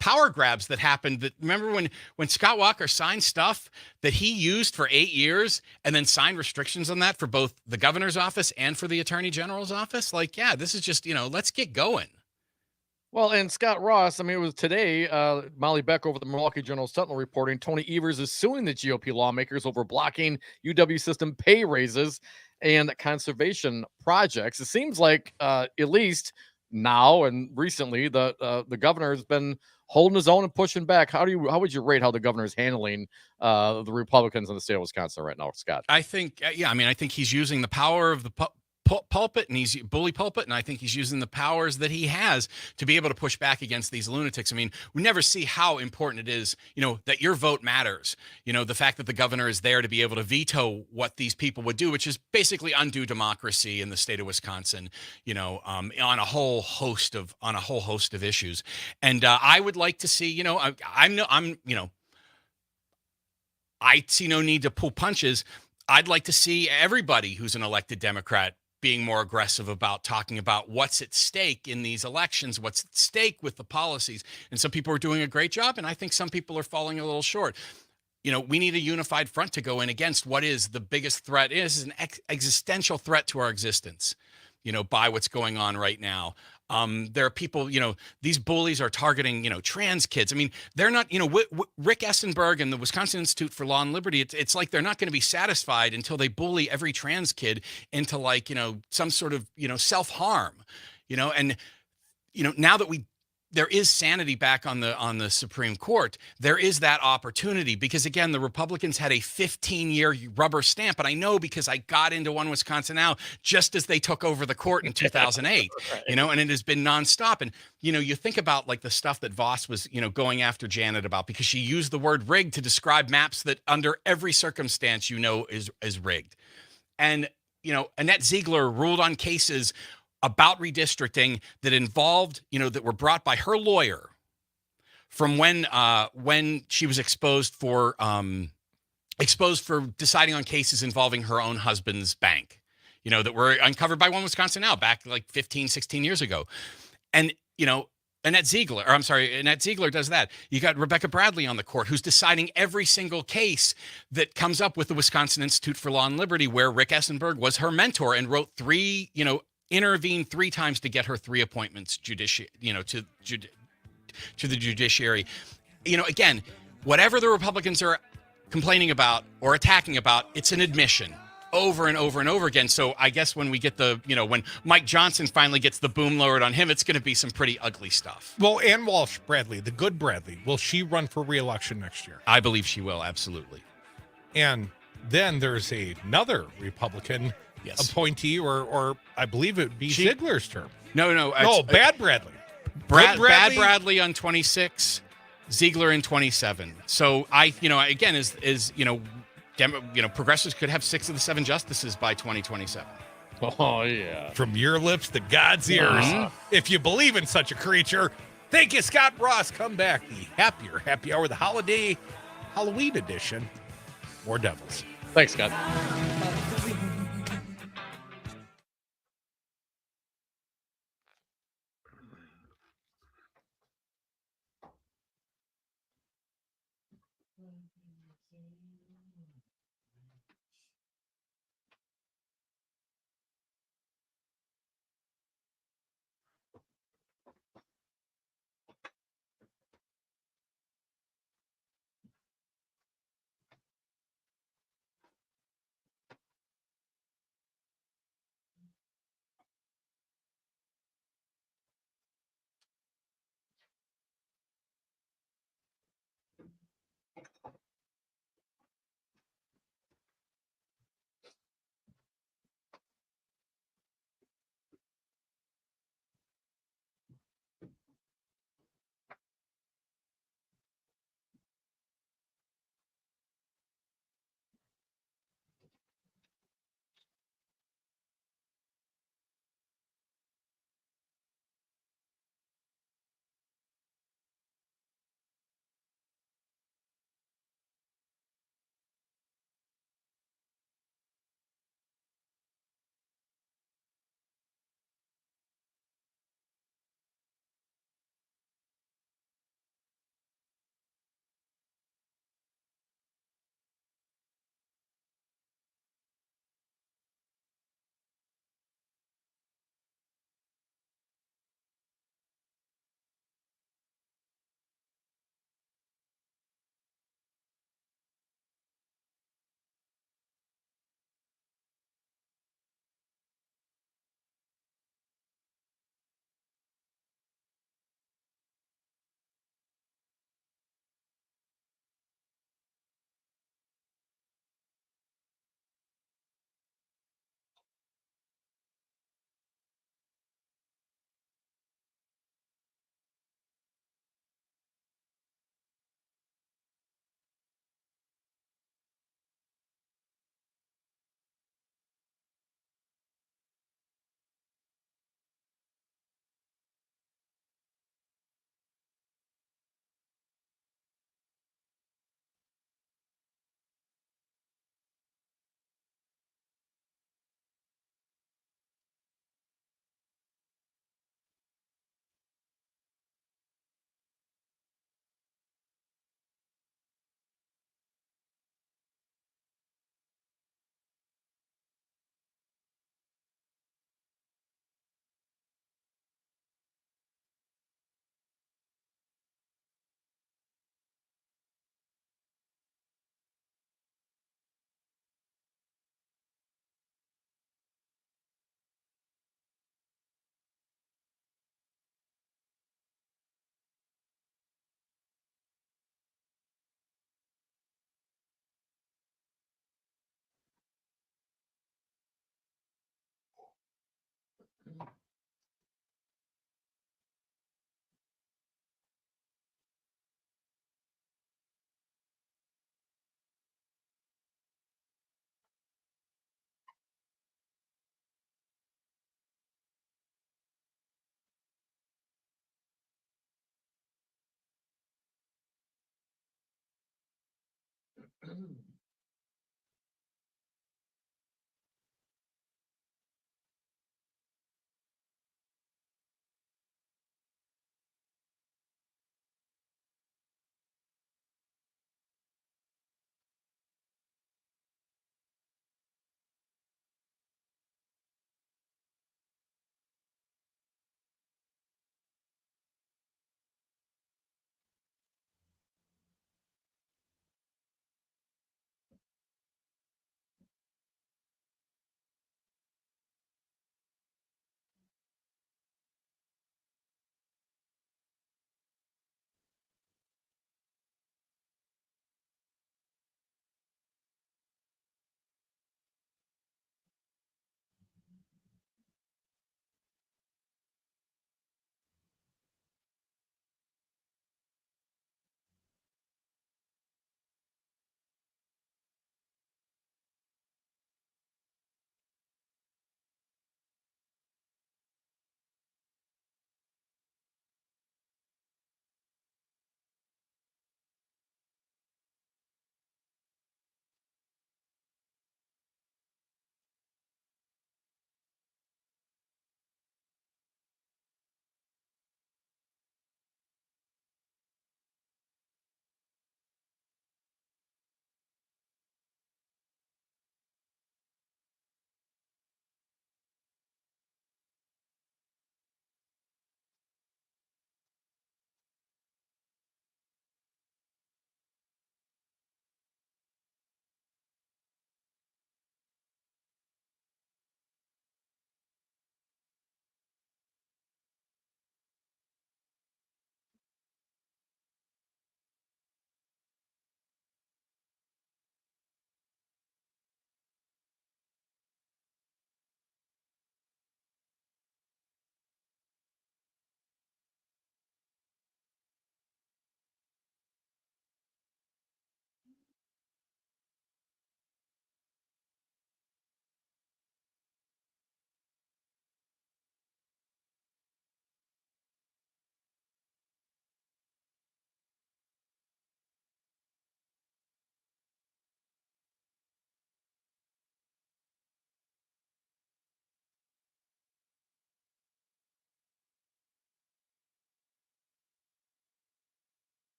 power grabs that happened. That remember when Scott Walker signed stuff that he used for 8 years and then signed restrictions on that for both the governor's office and for the attorney general's office? This is just, let's get going. Well, and Scot Ross, it was today, Molly Beck over the Milwaukee Journal-Sentinel reporting Tony Evers is suing the GOP lawmakers over blocking UW system pay raises and conservation projects. It seems like at least now and recently the governor has been holding his own and pushing back. How would you rate how the governor is handling the Republicans in the state of Wisconsin right now, Scott? I think, I think he's using the power of the pulpit, and he's bully pulpit, and I think he's using the powers that he has to be able to push back against these lunatics. We never see how important it is, that your vote matters. The fact that the governor is there to be able to veto what these people would do, which is basically undo democracy in the state of Wisconsin, on a whole host of issues. And I would like to see, I see no need to pull punches. I'd like to see everybody who's an elected Democrat being more aggressive about talking about what's at stake in these elections, what's at stake with the policies. And some people are doing a great job, and I think some people are falling a little short. We need a unified front to go in against what is the biggest threat. It is an existential threat to our existence, by what's going on right now. There are people, these bullies are targeting, trans kids. They're not, Rick Essenberg and the Wisconsin Institute for Law and Liberty, it's like they're not going to be satisfied until they bully every trans kid into some sort of, self-harm, and, now that there is sanity back on the Supreme Court. There is that opportunity because again, the Republicans had a 15-year rubber stamp, and I know because I got into One Wisconsin Now just as they took over the court in 2008. Right. You know, and it has been nonstop. And you know, you think about like the stuff that Voss was, you know, going after Janet about because she used the word rigged to describe maps that under every circumstance you know is rigged. And you know, Annette Ziegler ruled on cases about redistricting that involved, you know, that were brought by her lawyer from when she was exposed for deciding on cases involving her own husband's bank, you know, that were uncovered by One Wisconsin Now back like 15, 16 years ago. And, you know, Annette Ziegler does that. You got Rebecca Bradley on the court who's deciding every single case that comes up with the Wisconsin Institute for Law and Liberty, where Rick Essenberg was her mentor and wrote intervened 3 times to get her 3 appointments to the judiciary. You know, again, whatever the Republicans are complaining about or attacking about, it's an admission over and over and over again. So I guess when we get when Mike Johnson finally gets the boom lowered on him, it's going to be some pretty ugly stuff. Well, Ann Walsh Bradley, the good Bradley, will she run for re-election next year? I believe she will, absolutely. And then there's another Republican appointee, or I believe it would be Ziegler's term. No, Bad Bradley. Bad Bradley on 26, Ziegler in 27. So progressives could have 6 of the 7 justices by 2027. Oh yeah. From your lips to God's ears. If you believe in such a creature. Thank you, Scot Ross. Come back. The happy hour, the holiday Halloween edition. More Devils. Thanks, Scott.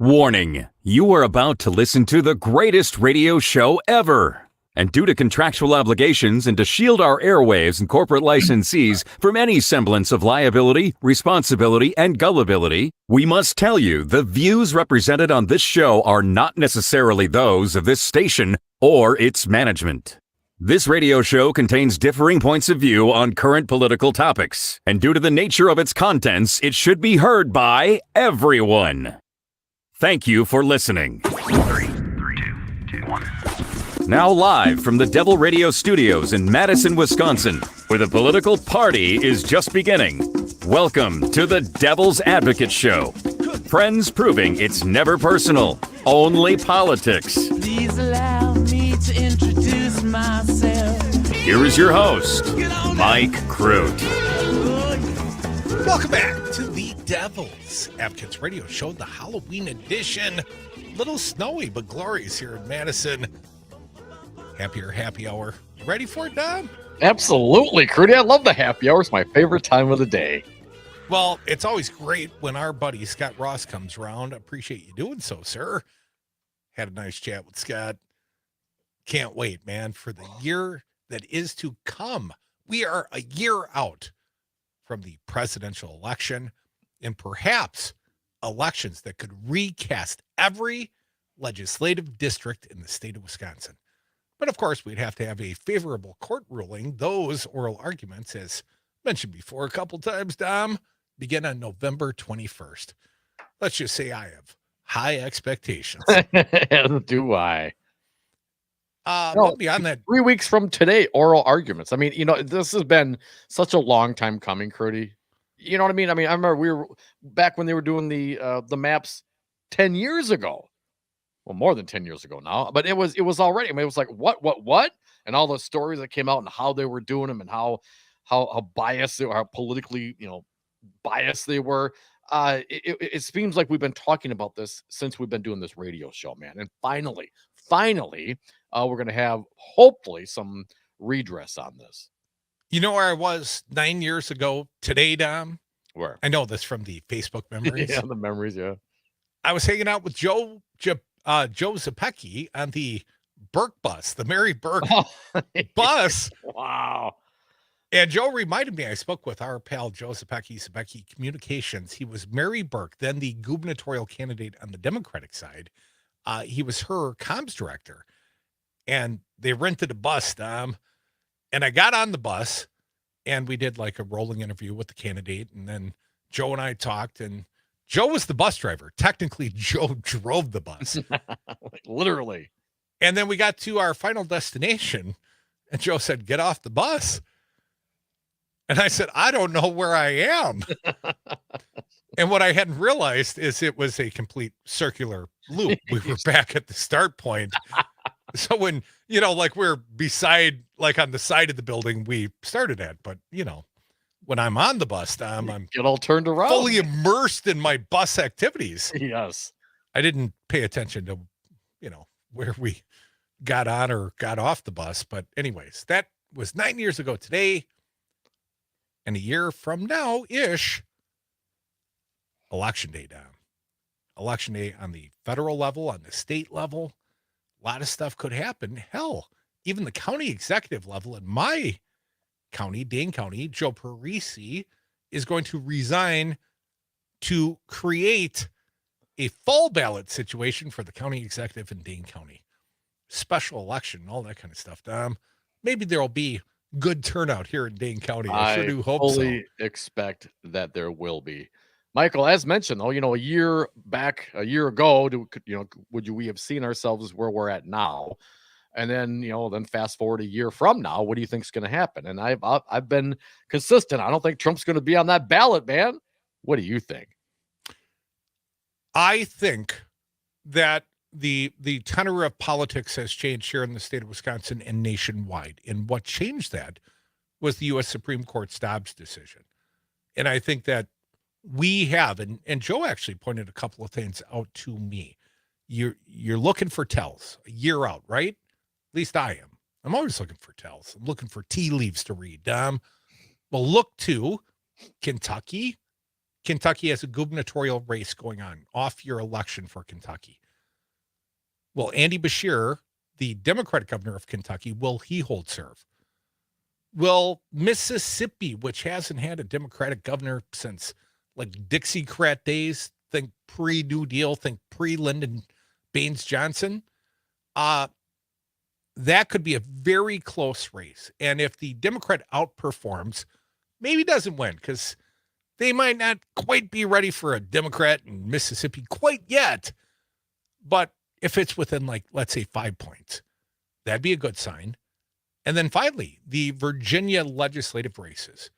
Warning, you are about to listen to the greatest radio show ever. And due to contractual obligations and to shield our airwaves and corporate licensees from any semblance of liability, responsibility, and gullibility, we must tell you the views represented on this show are not necessarily those of this station or its management. This radio show contains differing points of view on current political topics, and due to the nature of its contents, it should be heard by everyone. Thank you for listening. 3, 2, 1. Now live from the Devil Radio Studios in Madison, Wisconsin, where the political party is just beginning. Welcome to the Devil's Advocate Show. Friends proving it's never personal, only politics. Please allow me to introduce myself. Here is your host, Mike Crute. Welcome back to the Devil's Advocates Radio Show, the Halloween edition. Little snowy, but glorious here in Madison. Happier happy hour. Ready for it, Dom? Absolutely, Crudy. I love the happy hour. It's my favorite time of the day. Well, it's always great when our buddy Scot Ross comes around. I appreciate you doing so, sir. Had a nice chat with Scott. Can't wait, man, for the year that is to come. We are a year out from the presidential election. and perhaps elections that could recast every legislative district in the state of Wisconsin. But of course, we'd have to have a favorable court ruling. Those oral arguments, as mentioned before a couple times, Dom, begin on November 21st. Let's just say I have high expectations. Do I? Well, beyond that, 3 weeks from today, oral arguments. I mean, this has been such a long time coming, Crudy. You know what I mean? I remember we were back when they were doing the maps 10 years ago. Well, more than 10 years ago now, but it was already, it was like, what? And all the stories that came out and how they were doing them and how biased they were, how politically, biased they were. It seems like we've been talking about this since we've been doing this radio show, man. And finally, we're going to have hopefully some redress on this. You know where I was 9 years ago today, Dom? Where? I know this from the Facebook memories. Yeah, the memories, yeah. I was hanging out with Joe Zapecki on the Burke bus, the Mary Burke bus. Wow. And Joe reminded me, I spoke with our pal Joe Zapecki Communications. He was Mary Burke, then the gubernatorial candidate on the Democratic side. He was her comms director. And they rented a bus, Dom. And I got on the bus, and we did like a rolling interview with the candidate. And then Joe and I talked, and Joe was the bus driver. Technically, Joe drove the bus. Like, literally. And then we got to our final destination, and Joe said, "Get off the bus." And I said, "I don't know where I am." And what I hadn't realized is it was a complete circular loop. We were back at the start point. So when, like we're beside, like on the side of the building we started at, but when I'm on the bus, I'm get all turned around, fully immersed in my bus activities. Yes. I didn't pay attention to, where we got on or got off the bus. But anyways, that was 9 years ago today. And a year from now-ish, Election Day, Dom. Election Day on the federal level, on the state level. A lot of stuff could happen. Hell, even the county executive level in my county, Dane County, Joe Parisi is going to resign to create a full ballot situation for the county executive in Dane County. Special election, all that kind of stuff, Dom. Maybe there'll be good turnout here in Dane County. I sure do hope so. I fully expect that there will be. Michael, as mentioned, though, a year ago, would we have seen ourselves where we're at now? And then, then fast forward a year from now, what do you think is going to happen? And I've been consistent. I don't think Trump's going to be on that ballot, man. What do you think? I think that the tenor of politics has changed here in the state of Wisconsin and nationwide. And what changed that was the U.S. Supreme Court's Dobbs decision. And I think that we have, and Joe actually pointed a couple of things out to me. You're looking for tells a year out, right? At least I am. I'm always looking for tells. I'm looking for tea leaves to read. Well, look to Kentucky. Kentucky has a gubernatorial race going on, off-year election for Kentucky. Well, Andy Beshear, the Democratic governor of Kentucky, will he hold serve? Will Mississippi, which hasn't had a Democratic governor since like Dixiecrat days, think pre-New Deal, think pre-Lyndon Baines Johnson, that could be a very close race. And if the Democrat outperforms, maybe doesn't win, because they might not quite be ready for a Democrat in Mississippi quite yet. But if it's within, like, let's say 5 points, that'd be a good sign. And then finally, the Virginia legislative races.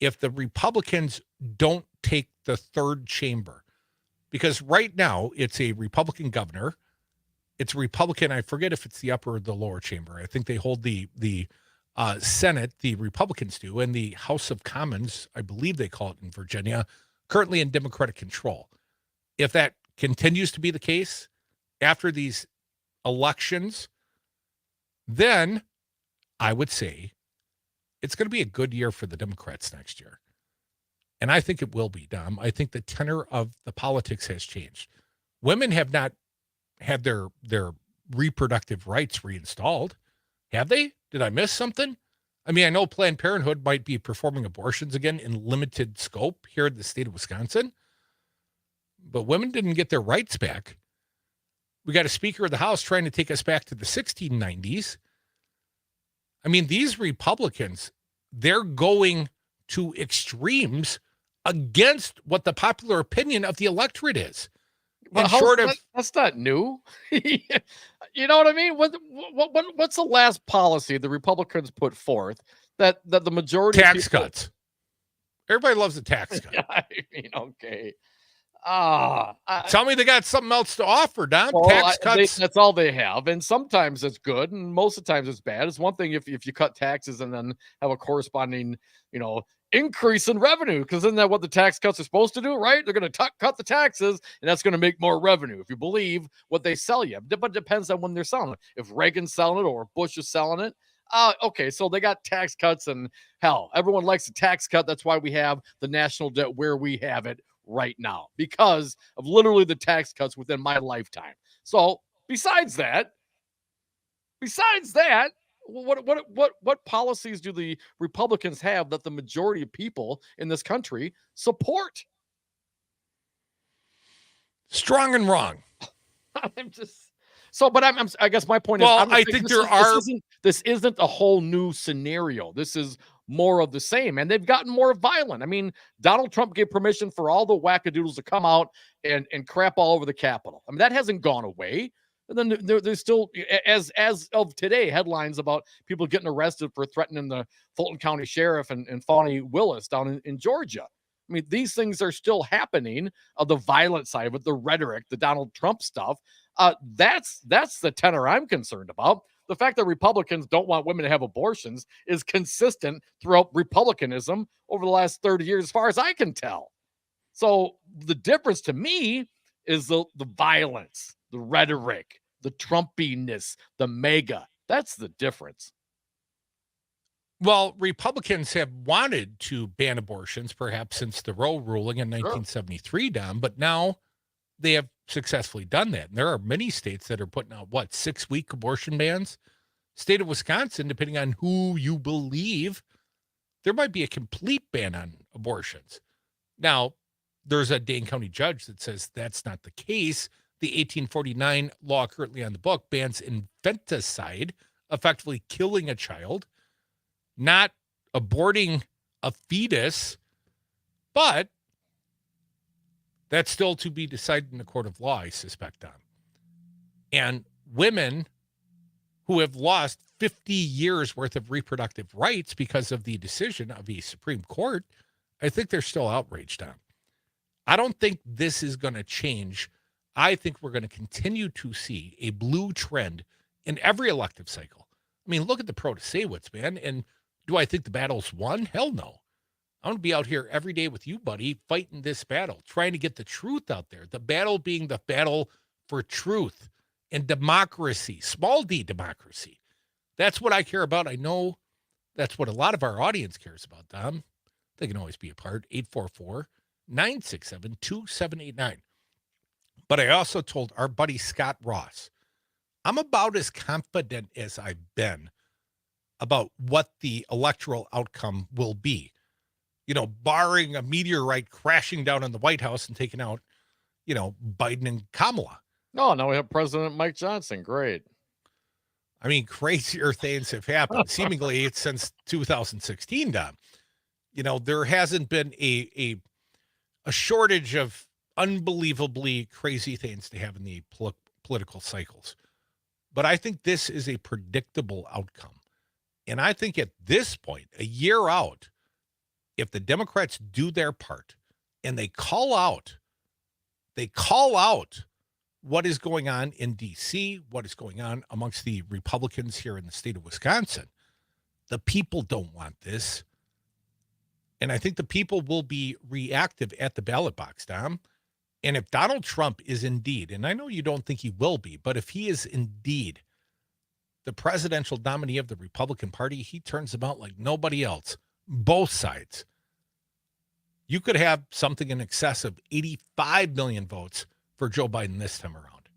If the Republicans don't take the third chamber, because right now it's a Republican governor, it's a Republican, I forget if it's the upper or the lower chamber. I think they hold the Senate, the Republicans do, and the House of Commons, I believe they call it in Virginia, currently in Democratic control. If that continues to be the case after these elections, then I would say it's going to be a good year for the Democrats next year. And I think it will be, Dom. I think the tenor of the politics has changed. Women have not had their reproductive rights reinstalled. Have they? Did I miss something? I mean, I know Planned Parenthood might be performing abortions again in limited scope here in the state of Wisconsin, but women didn't get their rights back. We got a Speaker of the House trying to take us back to the 1690s. I mean, these Republicans, they're going to extremes against what the popular opinion of the electorate is. Well, that's not new. You know what I mean? What's the last policy the Republicans put forth that the majority tax cuts? Everybody loves a tax cut. Yeah, I mean, okay. Tell me they got something else to offer, Don. Well, tax cuts. That's all they have, and sometimes it's good, and most of the times it's bad. It's one thing if you cut taxes and then have a corresponding, increase in revenue, because isn't that what the tax cuts are supposed to do, right? They're going to cut the taxes, and that's going to make more revenue if you believe what they sell you. But it depends on when they're selling it. If Reagan's selling it or Bush is selling it, okay, so they got tax cuts, and hell, everyone likes a tax cut. That's why we have the national debt where we have it right now, because of literally the tax cuts within my lifetime. So besides that, what policies do the Republicans have that the majority of people in this country support? Strong and wrong. I'm just but I guess my point is, I think this isn't a whole new scenario. This is more of the same, and they've gotten more violent. I mean, Donald Trump gave permission for all the wackadoodles to come out and crap all over the Capitol. I mean, that hasn't gone away. And then there's still, as of today, headlines about people getting arrested for threatening the Fulton County Sheriff and Fani Willis down in Georgia. I mean, these things are still happening. The violent side of it, the rhetoric, the Donald Trump stuff. That's the tenor I'm concerned about. The fact that Republicans don't want women to have abortions is consistent throughout Republicanism over the last 30 years, as far as I can tell. So the difference to me is the violence, the rhetoric, the Trumpiness, the mega. That's the difference. Well, Republicans have wanted to ban abortions, perhaps since the Roe ruling in 1973, Dom, but now they have successfully done that. And there are many states that are putting out, 6-week abortion bans? State of Wisconsin, depending on who you believe, there might be a complete ban on abortions. Now, there's a Dane County judge that says that's not the case. The 1849 law currently on the book bans infanticide, effectively killing a child, not aborting a fetus, but that's still to be decided in a court of law, I suspect, Don. And women who have lost 50 years worth of reproductive rights because of the decision of the Supreme Court, I think they're still outraged, Don. I don't think this is going to change. I think we're going to continue to see a blue trend in every elective cycle. I mean, look at the Protasewicz, man. And do I think the battle's won? Hell no. I'm going to be out here every day with you, buddy, fighting this battle, trying to get the truth out there. The battle being the battle for truth and democracy, small d democracy. That's what I care about. I know that's what a lot of our audience cares about, Dom. They can always be a part. 844-967-2789. But I also told our buddy Scot Ross, I'm about as confident as I've been about what the electoral outcome will be. Barring a meteorite crashing down on the White House and taking out, Biden and Kamala. No, now we have President Mike Johnson. Great. I mean, crazier things have happened. Seemingly, it's since 2016, Dom. There hasn't been a shortage of unbelievably crazy things to have in the political cycles. But I think this is a predictable outcome. And I think at this point, a year out, if the Democrats do their part and they call out what is going on in D.C., what is going on amongst the Republicans here in the state of Wisconsin, the people don't want this. And I think the people will be reactive at the ballot box, Dom. And if Donald Trump is indeed, and I know you don't think he will be, but if he is indeed the presidential nominee of the Republican Party, he turns them out like nobody else. Both sides. You could have something in excess of 85 million votes for Joe Biden this time around.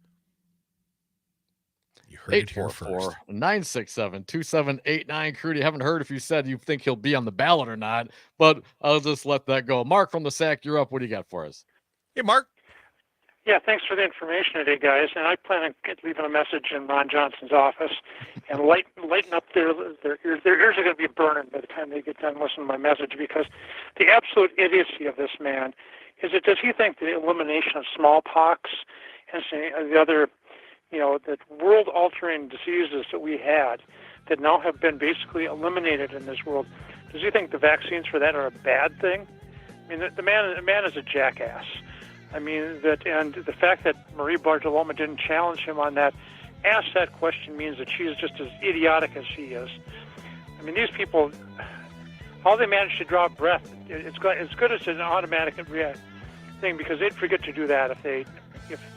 You Heard it here first. 844-967-2789. Crudy, haven't heard if you said you think he'll be on the ballot or not, but I'll just let that go. Mark from the SAC, you're up. What do you got for us? Hey, Mark. Yeah, thanks for the information today, guys. And I plan on leaving a message in Ron Johnson's office and lighten up their ears. Their ears are going to be burning by the time they get done listening to my message, because the absolute idiocy of this man is that does he think the elimination of smallpox and the other, the world-altering diseases that we had that now have been basically eliminated in this world, does he think the vaccines for that are a bad thing? I mean, the man is a jackass. I mean, and the fact that Marie Bartoloma didn't challenge him on that, ask that question means that she is just as idiotic as she is. I mean, these people, all they manage to draw a breath, it's good as an automatic thing, because they'd forget to do that if their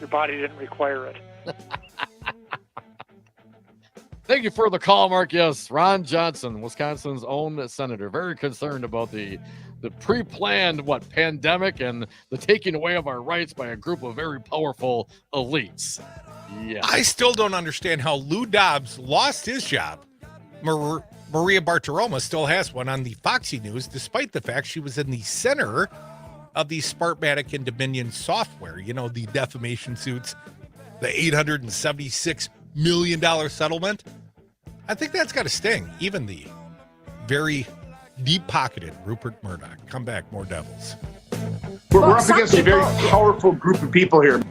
body didn't require it. Thank you for the call, Mark. Yes, Ron Johnson, Wisconsin's own senator, very concerned about the pre-planned pandemic and the taking away of our rights by a group of very powerful elites. Yeah, I still don't understand how Lou Dobbs lost his job. Maria Bartiromo still has one on the Foxy News, despite the fact she was in the center of the Smartmatic and Dominion software. The defamation suits, the $876 million settlement. I think that's got to sting. Even the very deep-pocketed Rupert Murdoch. Come back, more devils. We're up against a very powerful group of people here.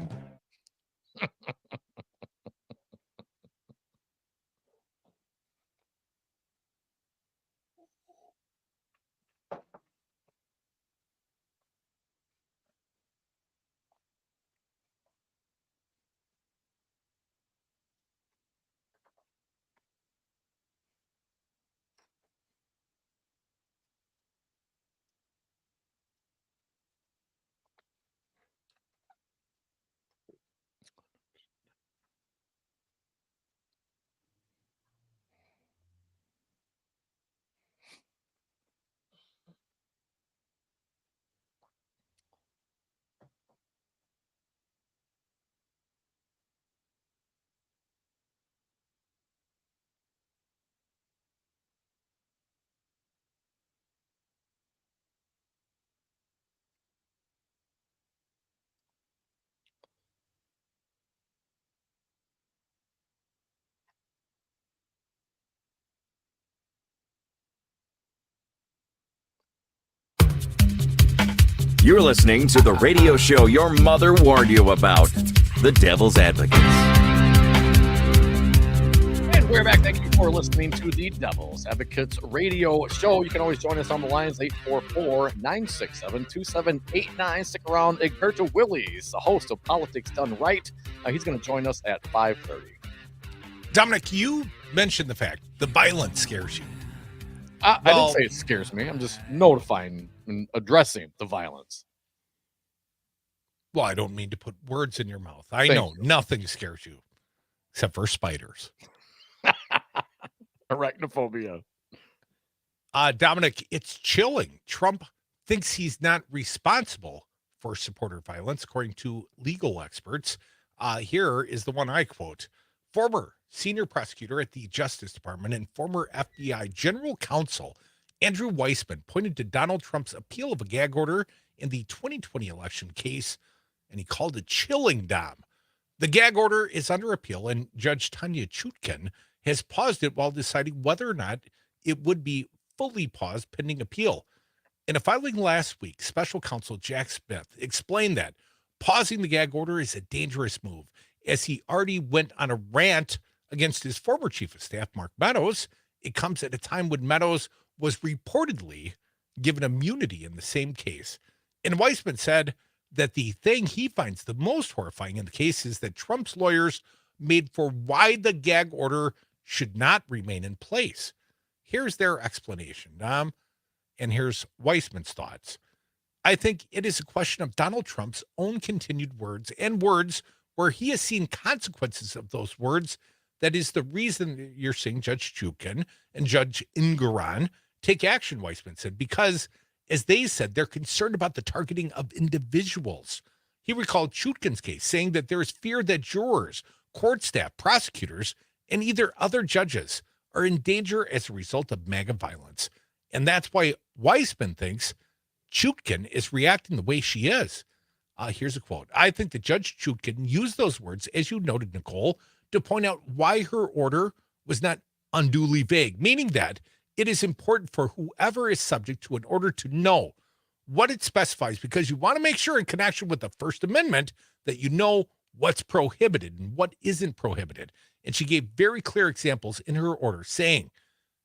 You're listening to the radio show your mother warned you about, The Devil's Advocates. And we're back. Thank you for listening to the Devil's Advocates radio show. You can always join us on the lines, 844-967-2789. Stick around. Egberto Willies, the host of Politics Done Right. He's going to join us at 5:30. Dominic, you mentioned the fact the violence scares you. I didn't say it scares me. I'm just notifying and addressing the violence. Well, I don't mean to put words in your mouth. I know nothing scares you except for spiders. Arachnophobia. Dominic, it's chilling. Trump thinks he's not responsible for supporter violence, according to legal experts. Here is the one I quote. Former senior prosecutor at the Justice Department and former FBI General Counsel Andrew Weissman pointed to Donald Trump's appeal of a gag order in the 2020 election case, and he called it chilling, Dom. The gag order is under appeal, and Judge Tanya Chutkin has paused it while deciding whether or not it would be fully paused pending appeal. In a filing last week, special counsel Jack Smith explained that pausing the gag order is a dangerous move, as he already went on a rant against his former chief of staff, Mark Meadows. It comes at a time when Meadows was reportedly given immunity in the same case. And Weissman said that the thing he finds the most horrifying in the case is that Trump's lawyers made for why the gag order should not remain in place. Here's their explanation, Dom, and here's Weissman's thoughts. I think it is a question of Donald Trump's own continued words and words where he has seen consequences of those words. That is the reason you're seeing Judge Chutkin and Judge Ingaran take action, Weissman said, because, as they said, they're concerned about the targeting of individuals. He recalled Chutkin's case, saying that there is fear that jurors, court staff, prosecutors, and either other judges are in danger as a result of MAGA violence. And that's why Weissman thinks Chutkin is reacting the way she is. Here's a quote. I think that Judge Chutkin used those words, as you noted, Nicole, to point out why her order was not unduly vague, meaning that it is important for whoever is subject to an order to know what it specifies, because you want to make sure in connection with the First Amendment that you know what's prohibited and what isn't prohibited. And she gave very clear examples in her order saying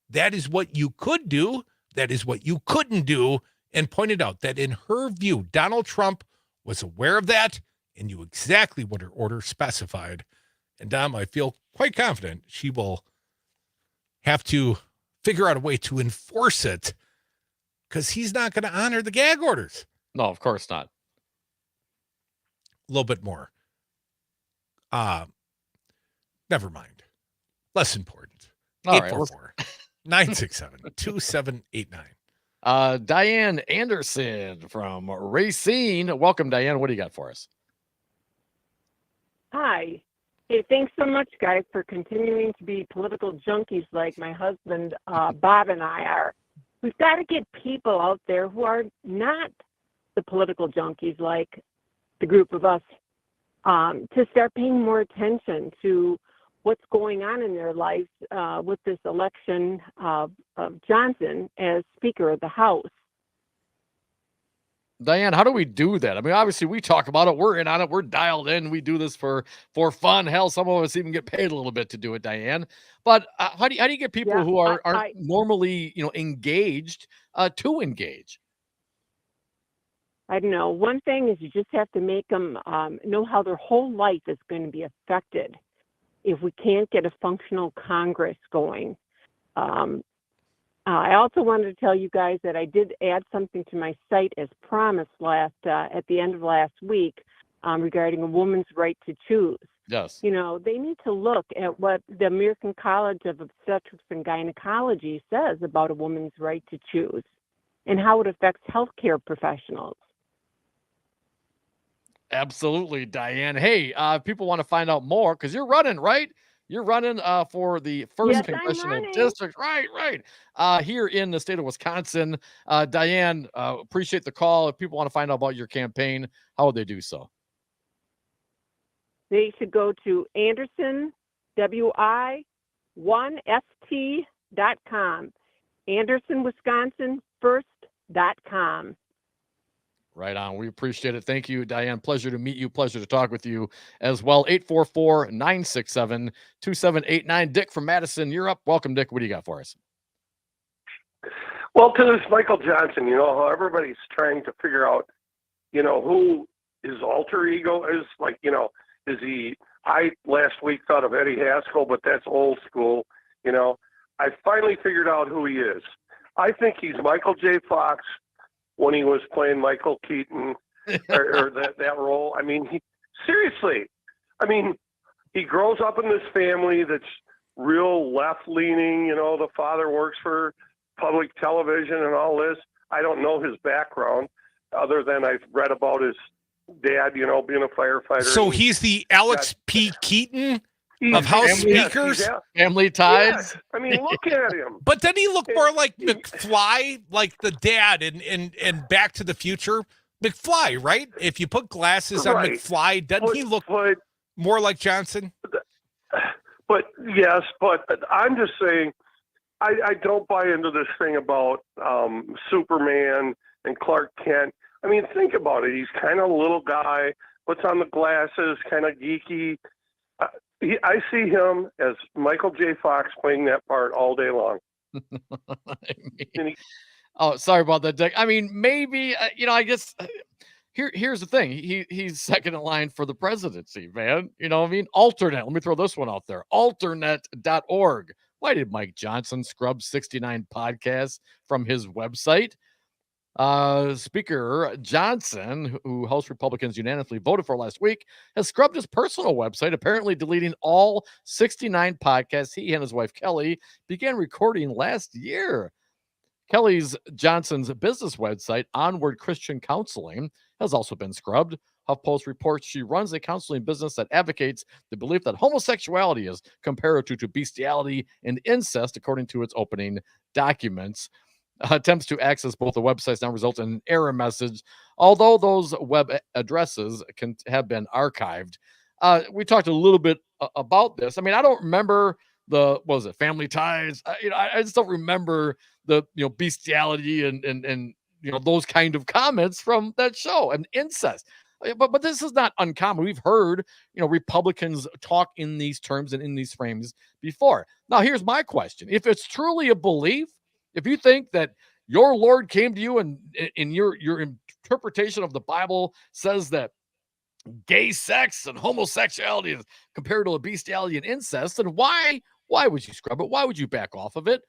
that is what you could do, that is what you couldn't do, and pointed out that in her view, Donald Trump was aware of that and knew exactly what her order specified. And Dom, I feel quite confident she will have to figure out a way to enforce it, because he's not going to honor the gag orders. No, of course not. A little bit more. Never mind. Less important. All right, 844-967-2789. Diane Anderson from Racine. Welcome, Diane. What do you got for us? Hi. Hey, thanks so much, guys, for continuing to be political junkies like my husband, Bob, and I are. We've got to get people out there who are not the political junkies like the group of us to start paying more attention to what's going on in their lives with this election of Johnson as Speaker of the House. Diane, how do we do that? I mean, obviously we talk about it. We're in on it. We're dialed in. We do this for fun. Hell, some of us even get paid a little bit to do it, Diane. But how do you get people who aren't normally, engaged to engage? I don't know. One thing is you just have to make them know how their whole life is going to be affected if we can't get a functional Congress going. I also wanted to tell you guys that I did add something to my site as promised at the end of last week regarding a woman's right to choose. Yes. They need to look at what the American College of Obstetrics and Gynecology says about a woman's right to choose and how it affects healthcare professionals. Absolutely, Diane. Hey, people want to find out more because you're running, right? You're running for the first congressional district. Right. Here in the state of Wisconsin. Diane, appreciate the call. If people want to find out about your campaign, how would they do so? They should go to AndersonWI1ST.com. AndersonWisconsinFirst.com. Right on. We appreciate it. Thank you, Diane. Pleasure to meet you. Pleasure to talk with you as well. 844-967-2789. Dick from Madison, you're up. Welcome, Dick. What do you got for us? Well, to this Michael Johnson, how everybody's trying to figure out, who his alter ego is. Like, is he, I last week thought of Eddie Haskell, but that's old school. I finally figured out who he is. I think he's Michael J. Fox when he was playing Michael Keaton or that role. I mean, he grows up in this family that's real left-leaning. The father works for public television and all this. I don't know his background other than I've read about his dad, being a firefighter. So he's the Alex P. Keaton of House Speakers? Family Ties? Yes. I mean, look at him. But doesn't he look more like McFly, like the dad in Back to the Future? McFly, right? If you put glasses on McFly, doesn't he look more like Johnson? But yes, but I'm just saying, I don't buy into this thing about Superman and Clark Kent. I mean, think about it. He's kind of a little guy, puts on the glasses, kind of geeky. I see him as Michael J. Fox playing that part all day long. Sorry about that, Dick. I mean, maybe, I guess here's the thing. He's second in line for the presidency, man. Alternate. Let me throw this one out there. Alternate.org. Why did Mike Johnson scrub 69 podcasts from his website? Speaker Johnson, who House Republicans unanimously voted for last week, has scrubbed his personal website, apparently deleting all 69 podcasts he and his wife Kelly began recording last year. Johnson's business website, Onward Christian Counseling, has also been scrubbed. HuffPost reports she runs a counseling business that advocates the belief that homosexuality is comparative to bestiality and incest, according to its opening documents. Attempts to access both the websites now result in an error message, although those web addresses can have been archived. We talked a little bit about this. I mean, I don't remember what was it, Family Ties? I just don't remember the bestiality and those kind of comments from that show and incest. But this is not uncommon. We've heard Republicans talk in these terms and in these frames before. Now, here's my question: if it's truly a belief, if you think that your Lord came to you and in your interpretation of the Bible says that gay sex and homosexuality is compared to a bestiality and incest, then why would you scrub it? Why would you back off of it?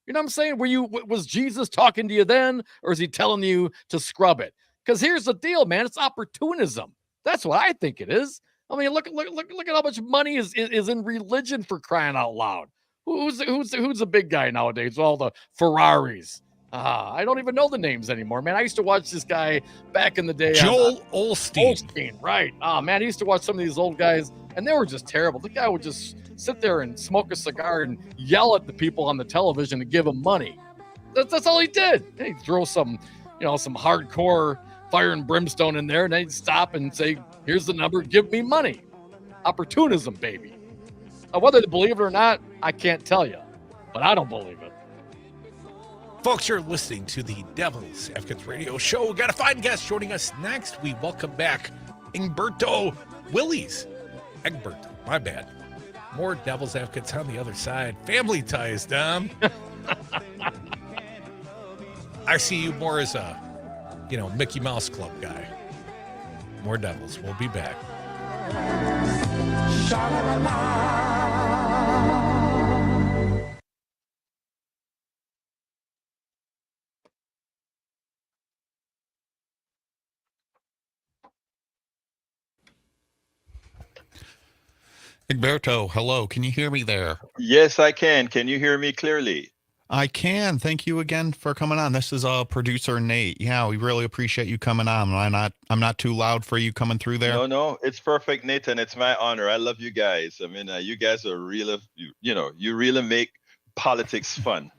You know what I'm saying? Was Jesus talking to you then, or is he telling you to scrub it? Because here's the deal, man. It's opportunism. That's what I think it is. I mean, look at how much money is in religion, for crying out loud. Who's the big guy nowadays? All the Ferraris. I don't even know the names anymore, man. I used to watch this guy back in the day. Joel Osteen. Osteen, right. Oh, man, I used to watch some of these old guys, and they were just terrible. The guy would just sit there and smoke a cigar and yell at the people on the television to give them money. That's all he did. He'd throw some hardcore fire and brimstone in there, and they'd stop and say, here's the number, give me money. Opportunism, baby. Now, whether they believe it or not, I can't tell you, but I don't believe it. Folks, you're listening to the Devil's Advocates Radio Show. We've got a fine guest joining us next. We welcome back Egberto Willies. Egberto, my bad. More Devil's Advocates on the other side. Family Ties, Dom. I see you more as a, Mickey Mouse Club guy. More Devils. We'll be back. Egberto, hello. Can you hear me there? Yes, I can. Can you hear me clearly? I can. Thank you again for coming on. This is producer Nate. Yeah, we really appreciate you coming on. I'm not too loud for you coming through there? No, it's perfect, Nathan. It's my honor. I love you guys. I mean, you guys are really, you really make politics fun.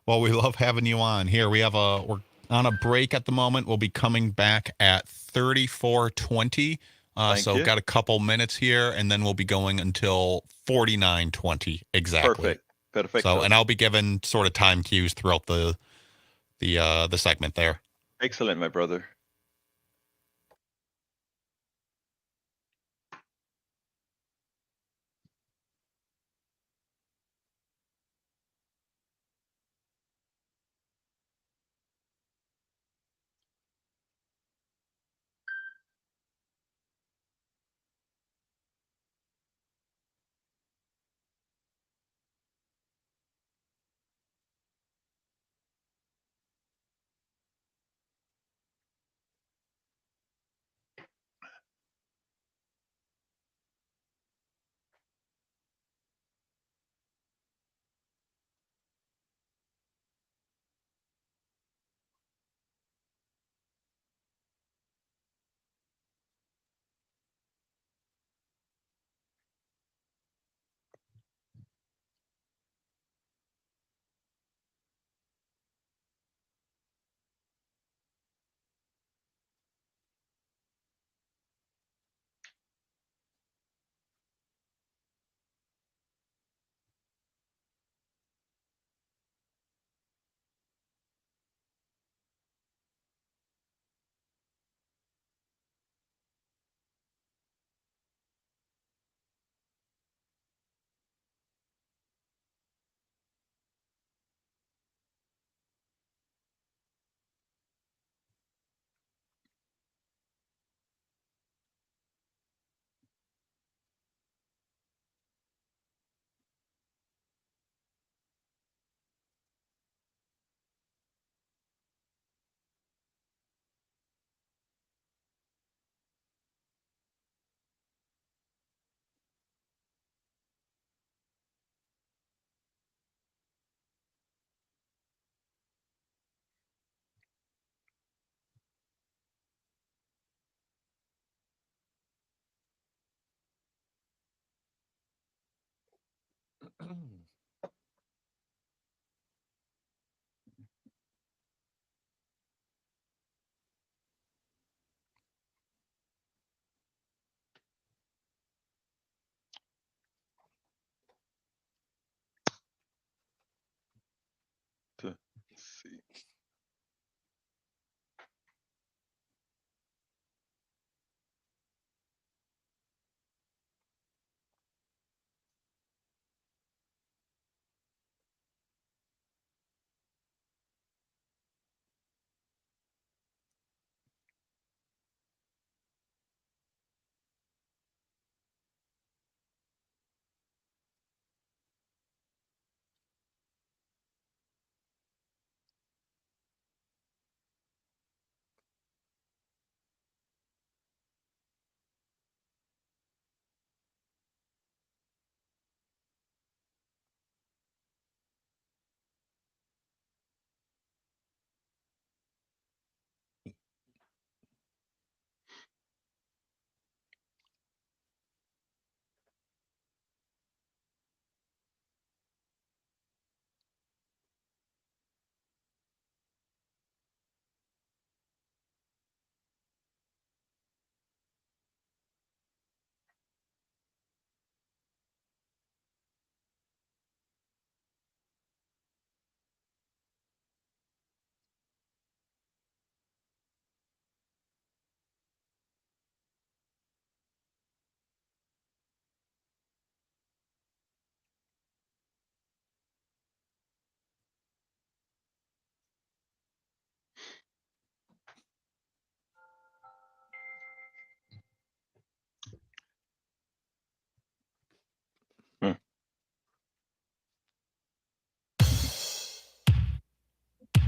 Well, we love having you on. Here, we're on a break at the moment. We'll be coming back at 34:20. So we've got a couple minutes here, and then we'll be going until 49:20 exactly. Perfect. So, and I'll be given sort of time cues throughout the segment there. Excellent, my brother.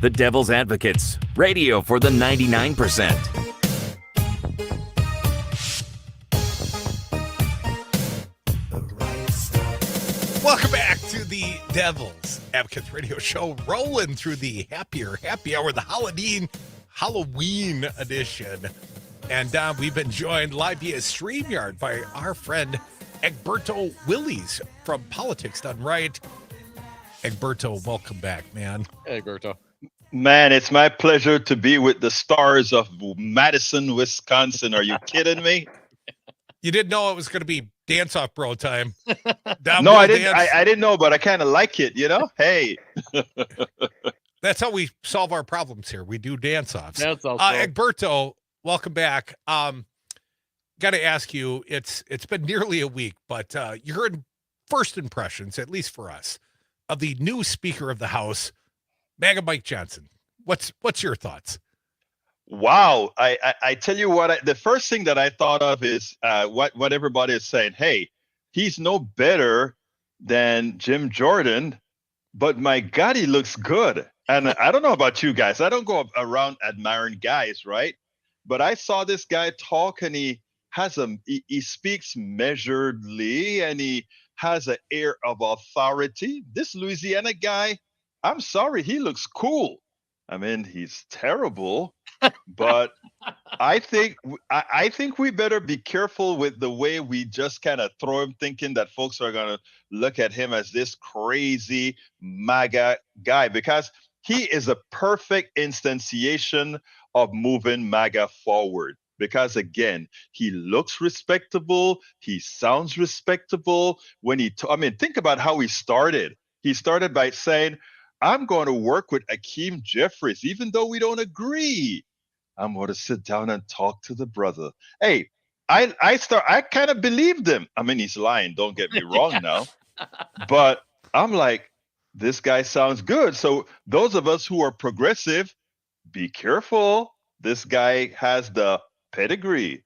The Devil's Advocates, radio for the 99%. Welcome back to the Devil's Advocates radio show, rolling through the happy hour, the Halloween edition. And we've been joined live via StreamYard by our friend Egberto Willies from Politics Done Right. Egberto, welcome back, man. Hey, Egberto. Man, it's my pleasure to be with the stars of Madison, Wisconsin. Are you kidding me? You didn't know it was going to be dance-off bro time. No, I didn't. I didn't know, but I kind of like it, you know? Hey. That's how we solve our problems here. We do dance-offs. Dance-offs, Egberto, welcome back. Got to ask you, it's been nearly a week, but you heard first impressions, at least for us, of the new Speaker of the House, MAGA Mike Johnson. What's your thoughts? Wow. I tell you what, the first thing that I thought of is what everybody is saying. Hey, he's no better than Jim Jordan, but my God, he looks good. And I don't know about you guys. I don't go around admiring guys, right? But I saw this guy talk, and he speaks measuredly, and he has an air of authority. This Louisiana guy, I'm sorry, he looks cool. I mean, he's terrible, but I think we better be careful with the way we just kind of throw him, thinking that folks are going to look at him as this crazy MAGA guy, because he is a perfect instantiation of moving MAGA forward. Because again, he looks respectable. He sounds respectable. When think about how he started. He started by saying, I'm going to work with Akeem Jeffries, even though we don't agree. I'm going to sit down and talk to the brother. Hey, I kind of believed him. I mean, he's lying. Don't get me wrong now. But I'm like, this guy sounds good. So those of us who are progressive, be careful. This guy has the pedigree.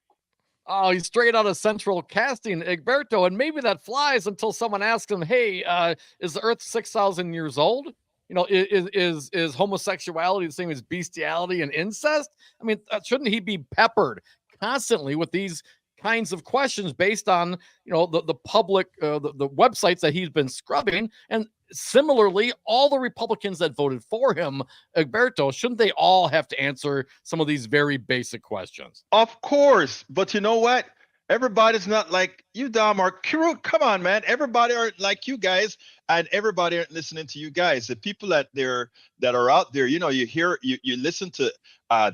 Oh, he's straight out of Central Casting, Egberto, and maybe that flies until someone asks him, hey, is the Earth 6,000 years old? You know, is homosexuality the same as bestiality and incest? I mean, shouldn't he be peppered constantly with these kinds of questions based on, you know, the public, the websites that he's been scrubbing? And similarly, all the Republicans that voted for him, Egberto, shouldn't they all have to answer some of these very basic questions? Of course. But you know what? Everybody's not like you, Dom or Crute. Come on, man. Everybody aren't like you guys, and everybody aren't listening to you guys. The people that are out there, you know, you hear, you listen to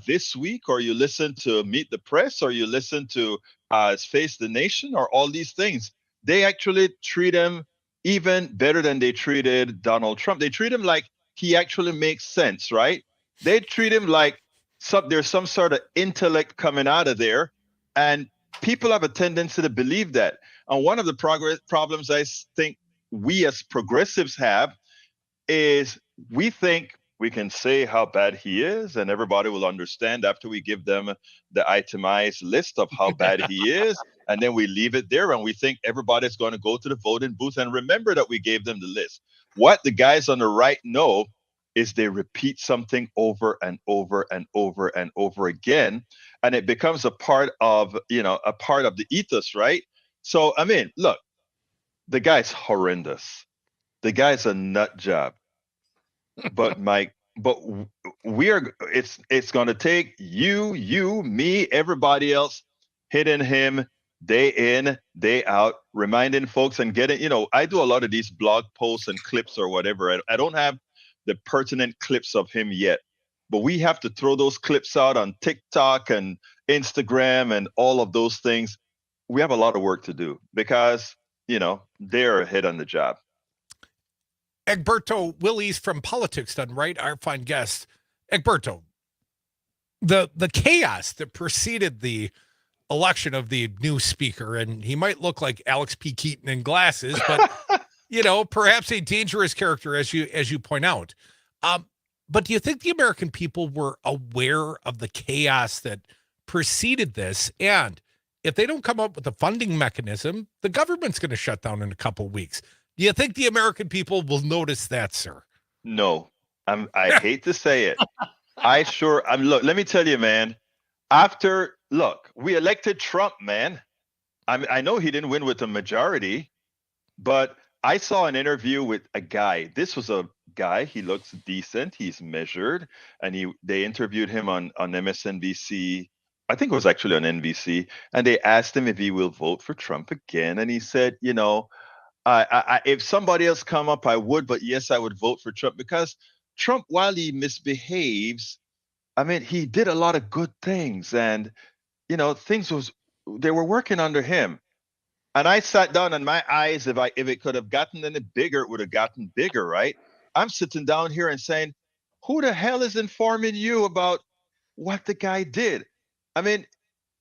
This Week, or you listen to Meet the Press, or you listen to Face the Nation, or all these things. They actually treat him even better than they treated Donald Trump. They treat him like he actually makes sense, right? They treat him like there's some sort of intellect coming out of there, and people have a tendency to believe that. And one of the problems I think we as progressives have is we think we can say how bad he is, and everybody will understand after we give them the itemized list of how bad he is. And then we leave it there, and we think everybody's going to go to the voting booth and remember that we gave them the list. What the guys on the right know is they repeat something over and over and over and over again, and it becomes a part of the ethos, right? So, I mean, look, the guy's horrendous. The guy's a nut job. But it's going to take you, me, everybody else hitting him day in, day out, reminding folks and getting, you know, I do a lot of these blog posts and clips or whatever. I don't have the pertinent clips of him yet, but we have to throw those clips out on TikTok and Instagram and all of those things. We have a lot of work to do because, you know, they're ahead on the job. Egberto Willies from Politics Done Right, our fine guest. Egberto, the chaos that preceded the election of the new speaker, and he might look like Alex P. Keaton in glasses, but you know, perhaps a dangerous character, as you point out. But do you think the American people were aware of the chaos that preceded this? And if they don't come up with a funding mechanism, the government's going to shut down in a couple of weeks. Do you think the American people will notice that, sir? No, I hate to say it. Look, let me tell you, man. We elected Trump, man. I know he didn't win with a majority, but I saw an interview with a guy. This was a guy. He looks decent. He's measured, and they interviewed him on MSNBC. I think it was actually on NBC, and they asked him if he will vote for Trump again, and he said, if somebody else come up, I would, but yes, I would vote for Trump because Trump, while he misbehaves, I mean, he did a lot of good things, and they were working under him. And I sat down, and my eyes, if it could have gotten any bigger, it would have gotten bigger, right? I'm sitting down here and saying, who the hell is informing you about what the guy did? I mean,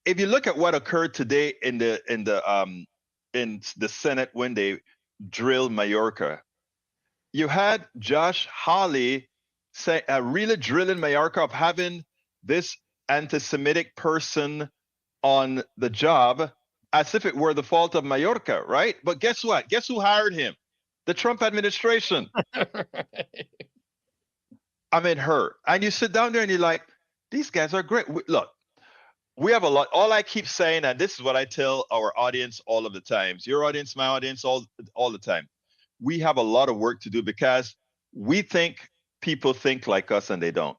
if you look at what occurred today in the Senate when they drilled Mayorkas, you had Josh Hawley really drilling Mayorkas of having this anti-Semitic person on the job as if it were the fault of Mayorkas, right? But guess what? Guess who hired him? The Trump administration. I mean, her. And you sit down there and you're like, these guys are great. Look, we have a lot. All I keep saying, and this is what I tell our audience all of the times, your audience, my audience, all the time. We have a lot of work to do because we think people think like us and they don't.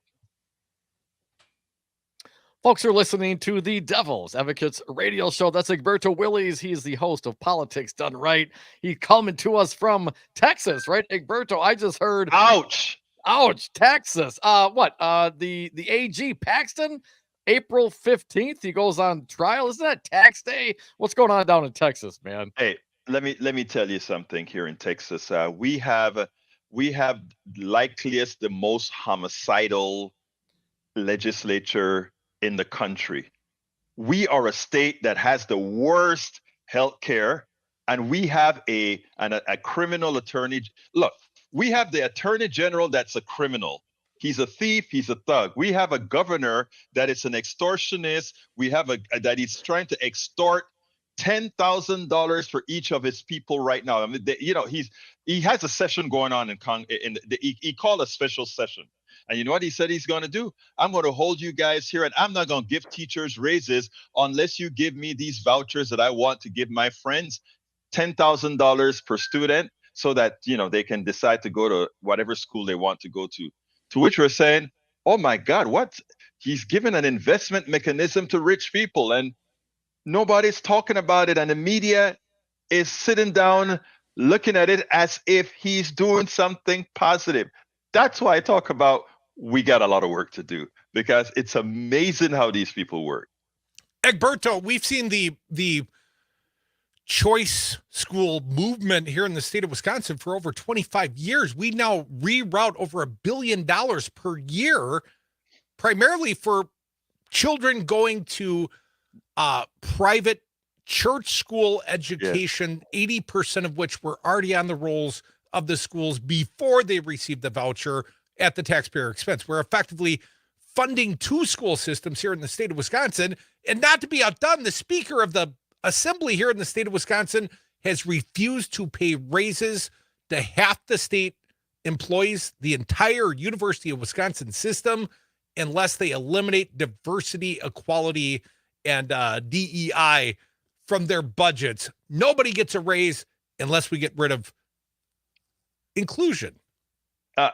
Folks are listening to the Devil's Advocates radio show. That's Egberto Willies. He's the host of Politics Done Right. He's coming to us from Texas, right? Egberto, I just heard. Ouch, Texas. The AG Paxton, April 15th, he goes on trial. Isn't that tax day? What's going on down in Texas, man? Hey, let me tell you something here in Texas. We have likeliest the most homicidal legislature in the country. We are a state that has the worst health care, and we have a criminal attorney. Look, we have the attorney general that's a criminal. He's a thief. He's a thug. We have a governor that is an extortionist. We have that he's trying to extort $10,000 for each of his people right now. I mean, he has a session going on he called a special session. And you know what he said he's going to do? I'm going to hold you guys here, and I'm not going to give teachers raises unless you give me these vouchers that I want to give my friends, $10,000 per student, so that they can decide to go to whatever school they want to go to. To which we're saying, oh my God, what? He's given an investment mechanism to rich people, and nobody's talking about it. And the media is sitting down looking at it as if he's doing something positive. That's why I talk about we got a lot of work to do, because it's amazing how these people work. Egberto, we've seen the choice school movement here in the state of Wisconsin for over 25 years. We now reroute over $1 billion per year, primarily for children going to private church school education, 80% of which were already on the rolls of the schools before they received the voucher at the taxpayer expense. We're effectively funding two school systems here in the state of Wisconsin. And not to be outdone, the Speaker of the Assembly here in the state of Wisconsin has refused to pay raises to half the state employees, the entire University of Wisconsin system, unless they eliminate diversity, equality, and DEI from their budgets. Nobody gets a raise unless we get rid of inclusion.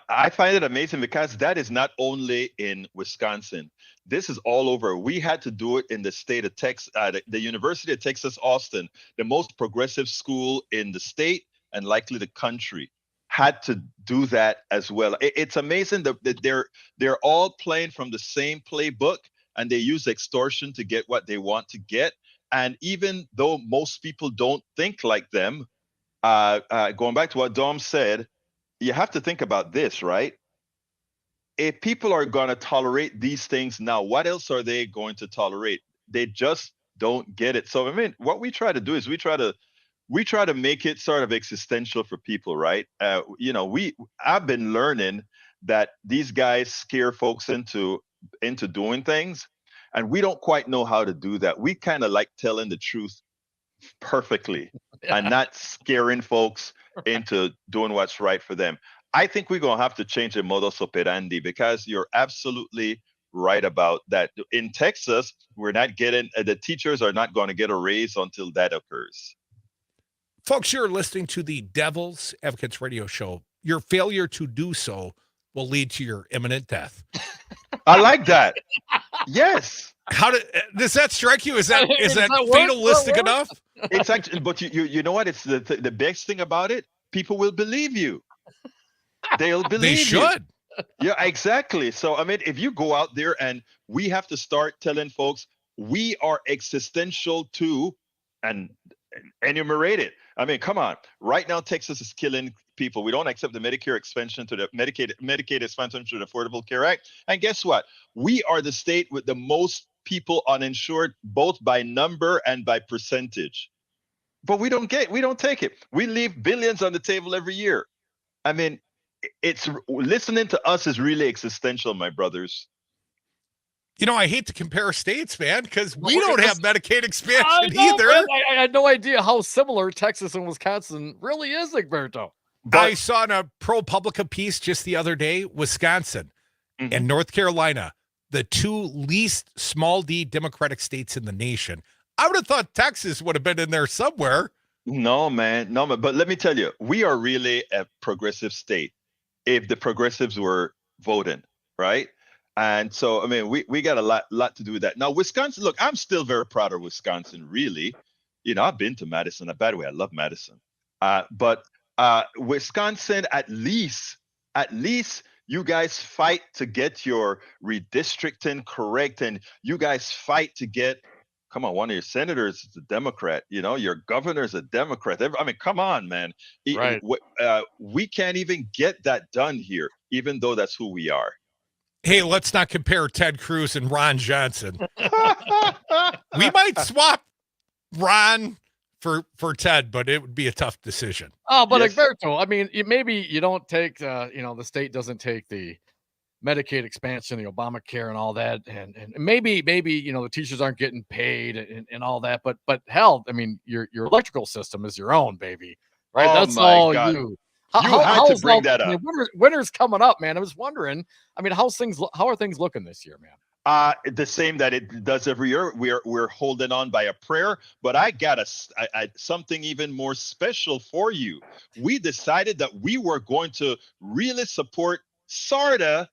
I find it amazing because that is not only in Wisconsin. This is all over. We had to do it in the state of Texas, the University of Texas, Austin, the most progressive school in the state and likely the country, had to do that as well. It's amazing that they're all playing from the same playbook, and they use extortion to get what they want to get. And even though most people don't think like them, going back to what Dom said, you have to think about this, right? If people are going to tolerate these things now, what else are they going to tolerate? They just don't get it. So, I mean, what we try to do is we try to make it sort of existential for people, right? I've been learning that these guys scare folks into doing things, and we don't quite know how to do that. We kind of like telling the truth perfectly and not scaring folks into doing what's right for them. I think we're going to have to change the modus operandi, because you're absolutely right about that. In Texas, we're not getting, the teachers are not going to get a raise until that occurs. Folks, you're listening to the Devil's Advocates Radio Show. Your failure to do so will lead to your imminent death. I like that. Yes. Does that strike you? Is that fatalistic enough? It's actually, but you know what? It's the best thing about it. People will believe you. They'll believe They should. You. Yeah, exactly. So, I mean, if you go out there, and we have to start telling folks we are existential too, and enumerate it. I mean, come on. Right now, Texas is killing people. We don't accept the Medicare expansion to the Medicaid expansion to the Affordable Care Act. And guess what? We are the state with the most people uninsured, both by number and by percentage. But we don't take it. We leave billions on the table every year. I mean, it's listening to us is really existential, my brothers. You know, I hate to compare states, man, because we don't have Medicaid expansion either. I had no idea how similar Texas and Wisconsin really is, Egberto. I saw in a ProPublica piece just the other day, Wisconsin and North Carolina, the two least small d Democratic states in the nation. I would have thought Texas would have been in there somewhere. No, man. But let me tell you, we are really a progressive state if the progressives were voting, right? And so, I mean, we got a lot to do with that. Now, Wisconsin, look, I'm still very proud of Wisconsin, really. You know, I've been to Madison. By the way, I love Madison. But Wisconsin, at least you guys fight to get your redistricting correct, and you guys fight to get, come on, one of your senators is a Democrat, you know, your governor's a Democrat. I mean, come on, man. Right. We can't even get that done here, even though that's who we are. Hey, let's not compare Ted Cruz and Ron Johnson. We might swap Ron for Ted, but it would be a tough decision. Oh, but yes. Egberto, I mean, maybe you don't take, the state doesn't take the Medicaid expansion, the Obamacare and all that. And maybe, the teachers aren't getting paid and all that. But hell, I mean, your electrical system is your own, baby. Right? Oh, that's my all God. you. You had to bring that up. Winter's coming up, man. I was wondering, I mean, how are things looking this year, man? The same that it does every year. We're holding on by a prayer, but I got something even more special for you. We decided that we were going to really support SARTA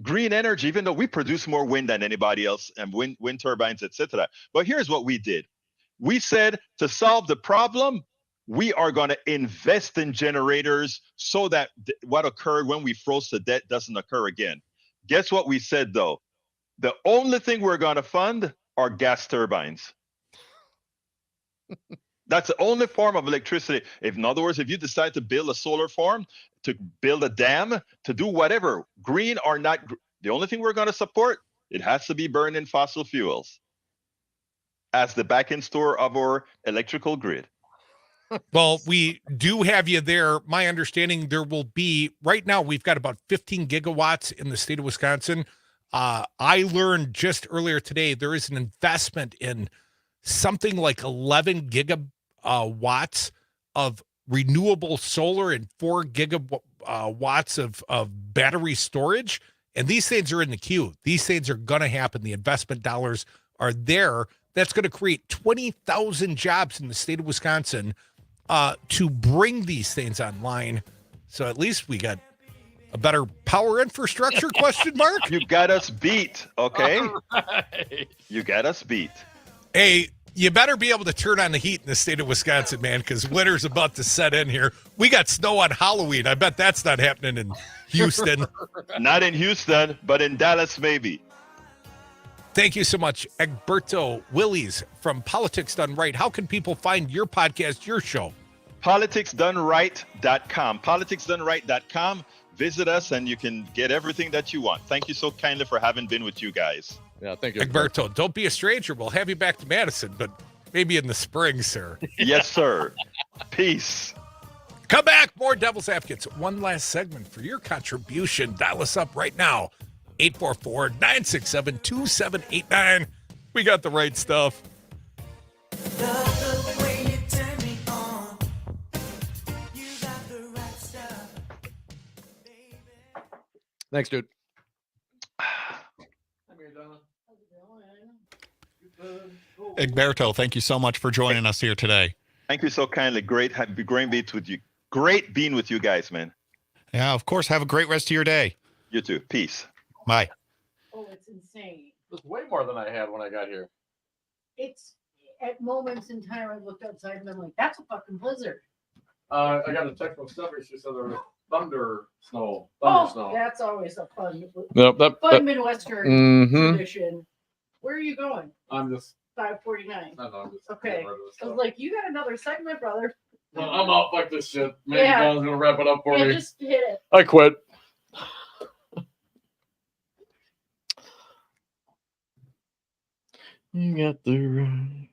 green energy, even though we produce more wind than anybody else and wind turbines, etc. But here's what we did. We said, to solve the problem, we are going to invest in generators so that what occurred when we froze to death doesn't occur again. Guess what we said, though? The only thing we're going to fund are gas turbines. That's the only form of electricity. In other words, if you decide to build a solar farm, to build a dam, to do whatever, green or not, the only thing we're going to support, it has to be burning fossil fuels as the back-end store of our electrical grid. Well, we do have you there. My understanding, there will be, right now, we've got about 15 gigawatts in the state of Wisconsin. I learned just earlier today, there is an investment in something like 11 gigawatts of renewable solar and 4 gigawatts of battery storage. And these things are in the queue. These things are going to happen. The investment dollars are there. That's going to create 20,000 jobs in the state of Wisconsin to bring these things online. So at least we got a better power infrastructure, question mark? You got us beat, okay? Right. You got us beat. Hey, you better be able to turn on the heat in the state of Wisconsin, man, because winter's about to set in here. We got snow on Halloween. I bet that's not happening in Houston. Not in Houston, but in Dallas, maybe. Thank you so much, Egberto Willies from Politics Done Right. How can people find your podcast, your show? PoliticsDoneRight.com. PoliticsDoneRight.com. Visit us and you can get everything that you want. Thank you so kindly for having been with you guys. Yeah, thank you. Egberto, don't be a stranger. We'll have you back to Madison, but maybe in the spring, sir. Yes, sir. Peace. Come back. More Devil's Advocates. One last segment for your contribution. Dial us up right now. 844-967-2789. We got the right stuff. Thanks, dude. Egberto, thank you so much for joining us here today. Thank you so kindly. Great being with you. Great being with you guys, man. Yeah, of course. Have a great rest of your day. You too. Peace. Bye. Oh, it's insane. It's way more than I had when I got here. It's at moments in time I looked outside and I'm like, that's a fucking blizzard. I got a text from Stephanie. She said there was thunder snow. That's always a fun, Yep, Midwestern tradition. Where are you going? I'm just 5:49. I'm just Okay. I was like, you got another segment, brother. No, I'm out like this shit. Maybe Yeah. Don's gonna wrap it up for me. Just hit it. I quit. You got the right.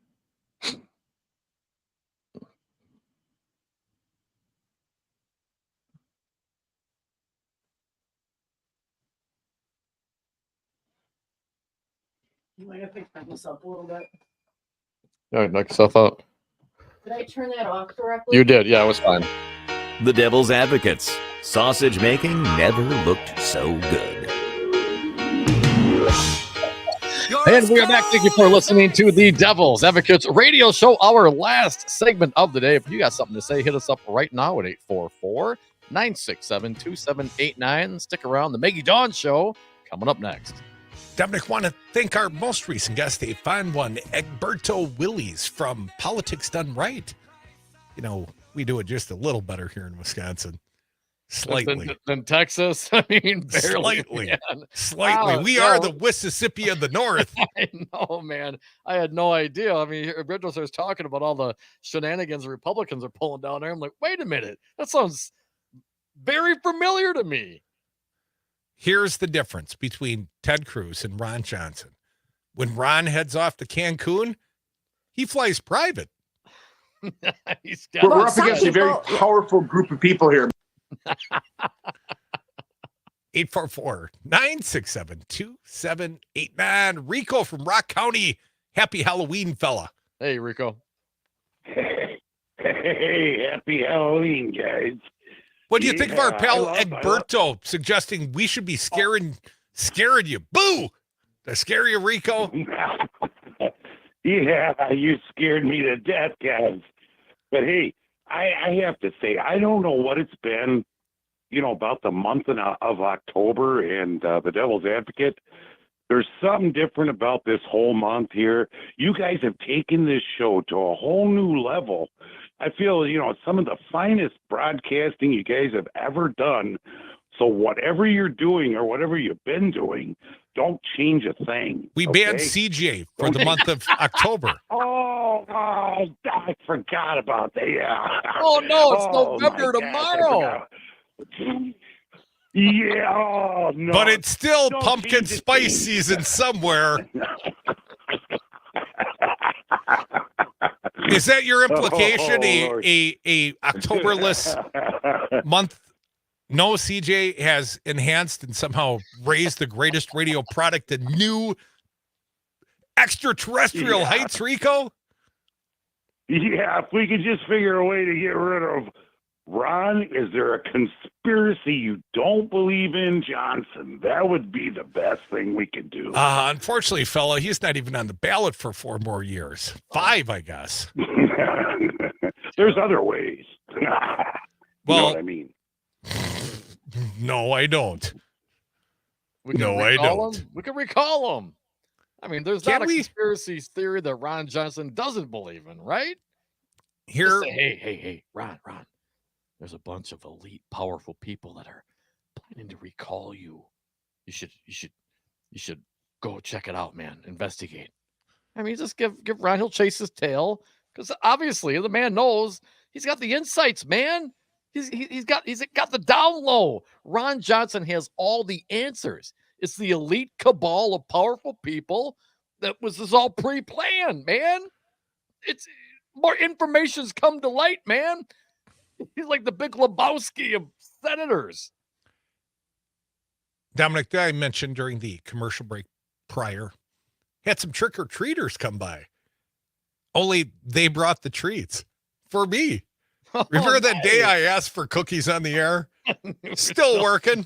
You might have picked this up a little bit. All right, knock yourself out. Did I turn that off correctly? You did. Yeah, it was fine. The Devil's Advocates. Sausage making never looked so good. And we are back. Thank you for listening to the Devil's Advocates radio show, our last segment of the day. If you got something to say, hit us up right now at 844-967-2789. Stick around. The Maggie Dawn Show coming up next. Dominic, want to thank our most recent guest, a fine one, Egberto Willies from Politics Done Right. You know, we do it just a little better here in Wisconsin. Slightly. Than Texas? I mean, barely. Slightly. Wow, We are the Mississippi of the North. I know, man. I had no idea. I mean, Egberto starts talking about all the shenanigans the Republicans are pulling down there. I'm like, wait a minute. That sounds very familiar to me. Here's the difference between Ted Cruz and Ron Johnson. When Ron heads off to Cancun, he flies private. We're up against a very powerful group of people here. 844-967-2789. Rico from Rock County. Happy Halloween, fella. Hey, Rico. Hey, happy Halloween, guys. What do you think of our pal Egberto suggesting we should be scaring you? Boo! To scare you, Rico? Yeah, you scared me to death, guys. But hey, I have to say, I don't know what it's been, about the month of October and the Devil's Advocate. There's something different about this whole month here. You guys have taken this show to a whole new level. I feel, some of the finest broadcasting you guys have ever done. So whatever you're doing or whatever you've been doing, don't change a thing. We banned CJ for the month of October. Oh, I forgot about that. Yeah. Oh, no, it's November tomorrow. Yeah, oh, no. But it's still Don't pumpkin change a spice thing. season somewhere. Is that your implication? A Octoberless month? No, CJ has enhanced and somehow raised the greatest radio product to new extraterrestrial heights, Rico? Yeah, if we could just figure a way to get rid of Ron, is there a conspiracy you don't believe in, Johnson? That would be the best thing we could do. Unfortunately, fella, he's not even on the ballot for 4 more years. 5, I guess. There's other ways. You know what I mean? No, I don't. We can recall him. I mean, there's not a conspiracy theory that Ron Johnson doesn't believe in, right? Here, say, hey, Ron. There's a bunch of elite, powerful people that are planning to recall you. You should go check it out, man. Investigate. I mean, just give Ron. He'll chase his tail because obviously the man knows he's got the insights, man. He's got the down low. Ron Johnson has all the answers. It's the elite cabal of powerful people that was all pre-planned, man. It's more information's come to light, man. He's like the Big Lebowski of senators. Dominic, I mentioned during the commercial break prior, had some trick-or-treaters come by. Only they brought the treats for me. Remember that day I asked for cookies on the air? Still working.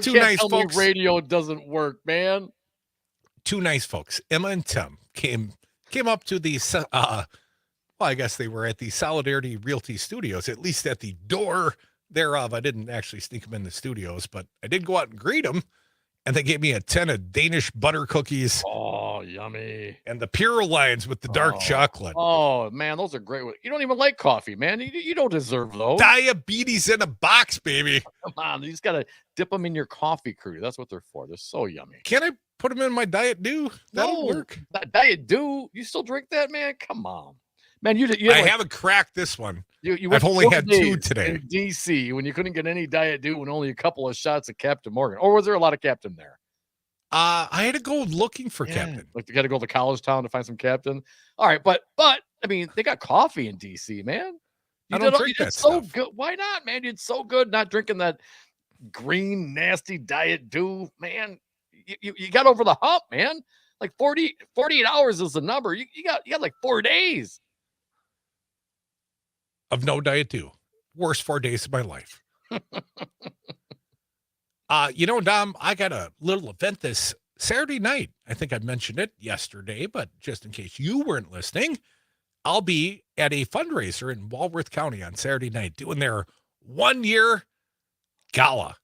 Two nice tell folks. me radio doesn't work, man. Two nice folks, Emma and Tim, came up to the, well, I guess they were at the Solidarity Realty Studios, at least at the door thereof. I didn't actually sneak them in the studios, but I did go out and greet them, and they gave me a 10 of Danish butter cookies. Oh, yummy. And the Pure Lines with the dark chocolate. Oh, man, those are great. You don't even like coffee, man. You don't deserve those. Diabetes in a box, baby. Come on, you just got to dip them in your coffee, Crute. That's what they're for. They're so yummy. Can I put them in my Diet Dew? That'll work. That Diet Dew? You still drink that, man? Come on. Man, I haven't cracked this one. I've only had 2 today. In D.C. when you couldn't get any Diet Dew and only a couple of shots of Captain Morgan. Or was there a lot of Captain there? I had to go looking for Captain. Like you got to go to college town to find some Captain. All right, but I mean, they got coffee in D.C., man. I don't drink that so stuff. good. Why not, man? You did so good not drinking that green, nasty Diet Dew, man. You got over the hump, man. Like 48 hours is the number. You got like 4 days. Of no Diet Dew. Worst 4 days of my life. Dom, I got a little event this Saturday night. I think I mentioned it yesterday, but just in case you weren't listening, I'll be at a fundraiser in Walworth County on Saturday night doing their 1-year gala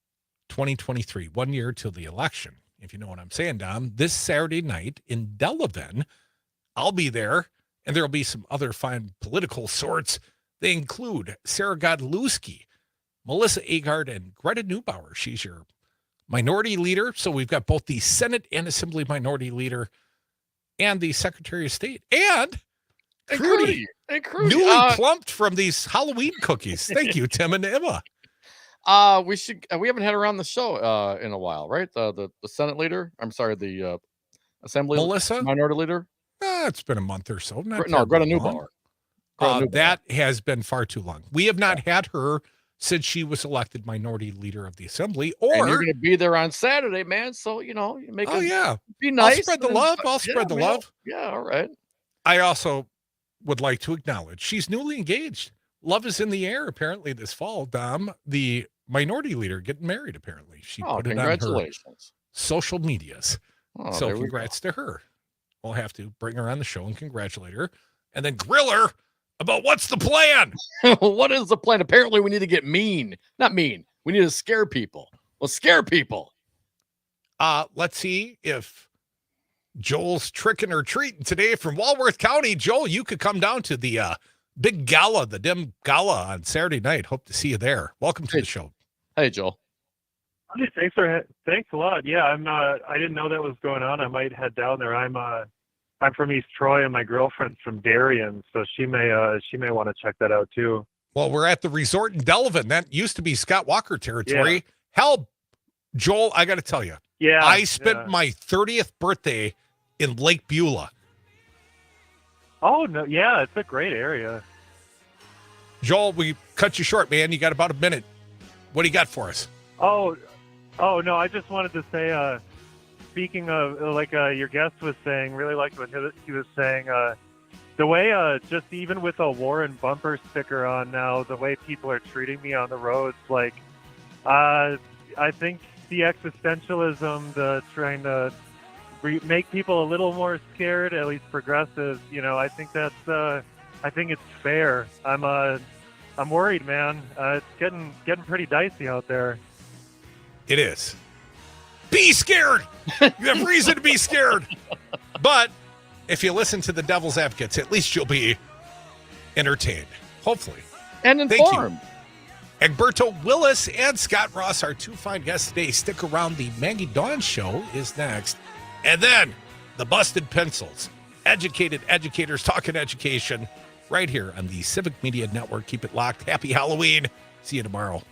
2023, 1 year till the election. If you know what I'm saying, Dom, this Saturday night in Delavan, I'll be there, and there'll be some other fine political sorts. They include Sarah Godlewski, Melissa Agard, and Greta Neubauer. She's your minority leader. So we've got both the Senate and Assembly minority leader and the Secretary of State. And Crute, newly plumped from these Halloween cookies. Thank you, Tim and Emma. We haven't had her on the show in a while, right? The Senate leader. I'm sorry, the Assembly Melissa minority leader. It's been a month or so. Greta Neubauer. That has been far too long. We have not had her since she was elected minority leader of the Assembly. And you're going to be there on Saturday, man. So, you make be nice. I'll spread the love. I'll spread the love. Yeah, all right. I also would like to acknowledge she's newly engaged. Love is in the air, apparently, this fall. Dom, the minority leader, getting married, apparently. She put it on her social medias. So congrats to her. We'll have to bring her on the show and congratulate her and then grill her about what's the plan. What is the plan? Apparently, we need to get mean. Not mean. We need to scare people. Well, scare people. Let's see if Joel's tricking or treating today from Walworth County. Joel, you could come down to the big gala, the Dim Gala on Saturday night. Hope to see you there. Welcome to the show. Hey, Joel. Hey, thanks a lot. Yeah, I didn't know that was going on. I might head down there. I'm from East Troy, and my girlfriend's from Darien, so she may want to check that out too. Well, we're at the resort in Delavan. That used to be Scott Walker territory. Yeah. Hell, Joel, I got to tell you. Yeah, I spent my 30th birthday in Lake Beulah. Oh no, yeah, it's a great area. Joel, we cut you short, man. You got about a minute. What do you got for us? Oh no, I just wanted to say. Speaking of, like your guest was saying, really liked what he was saying. The way, just even with a Warren bumper sticker on now, the way people are treating me on the roads, like, I think the existentialism, the trying to make people a little more scared, at least progressives, I think I think it's fair. I'm worried, man. It's getting pretty dicey out there. It is. Be scared. You have reason to be scared. But if you listen to the devil's advocates, at least you'll be entertained, hopefully. And informed. Thank you. Egberto Willies and Scot Ross, our two fine guests today. Stick around. The Maggie Dawn Show is next. And then the Busted Pencils. Educated educators talking education right here on the Civic Media Network. Keep it locked. Happy Halloween. See you tomorrow.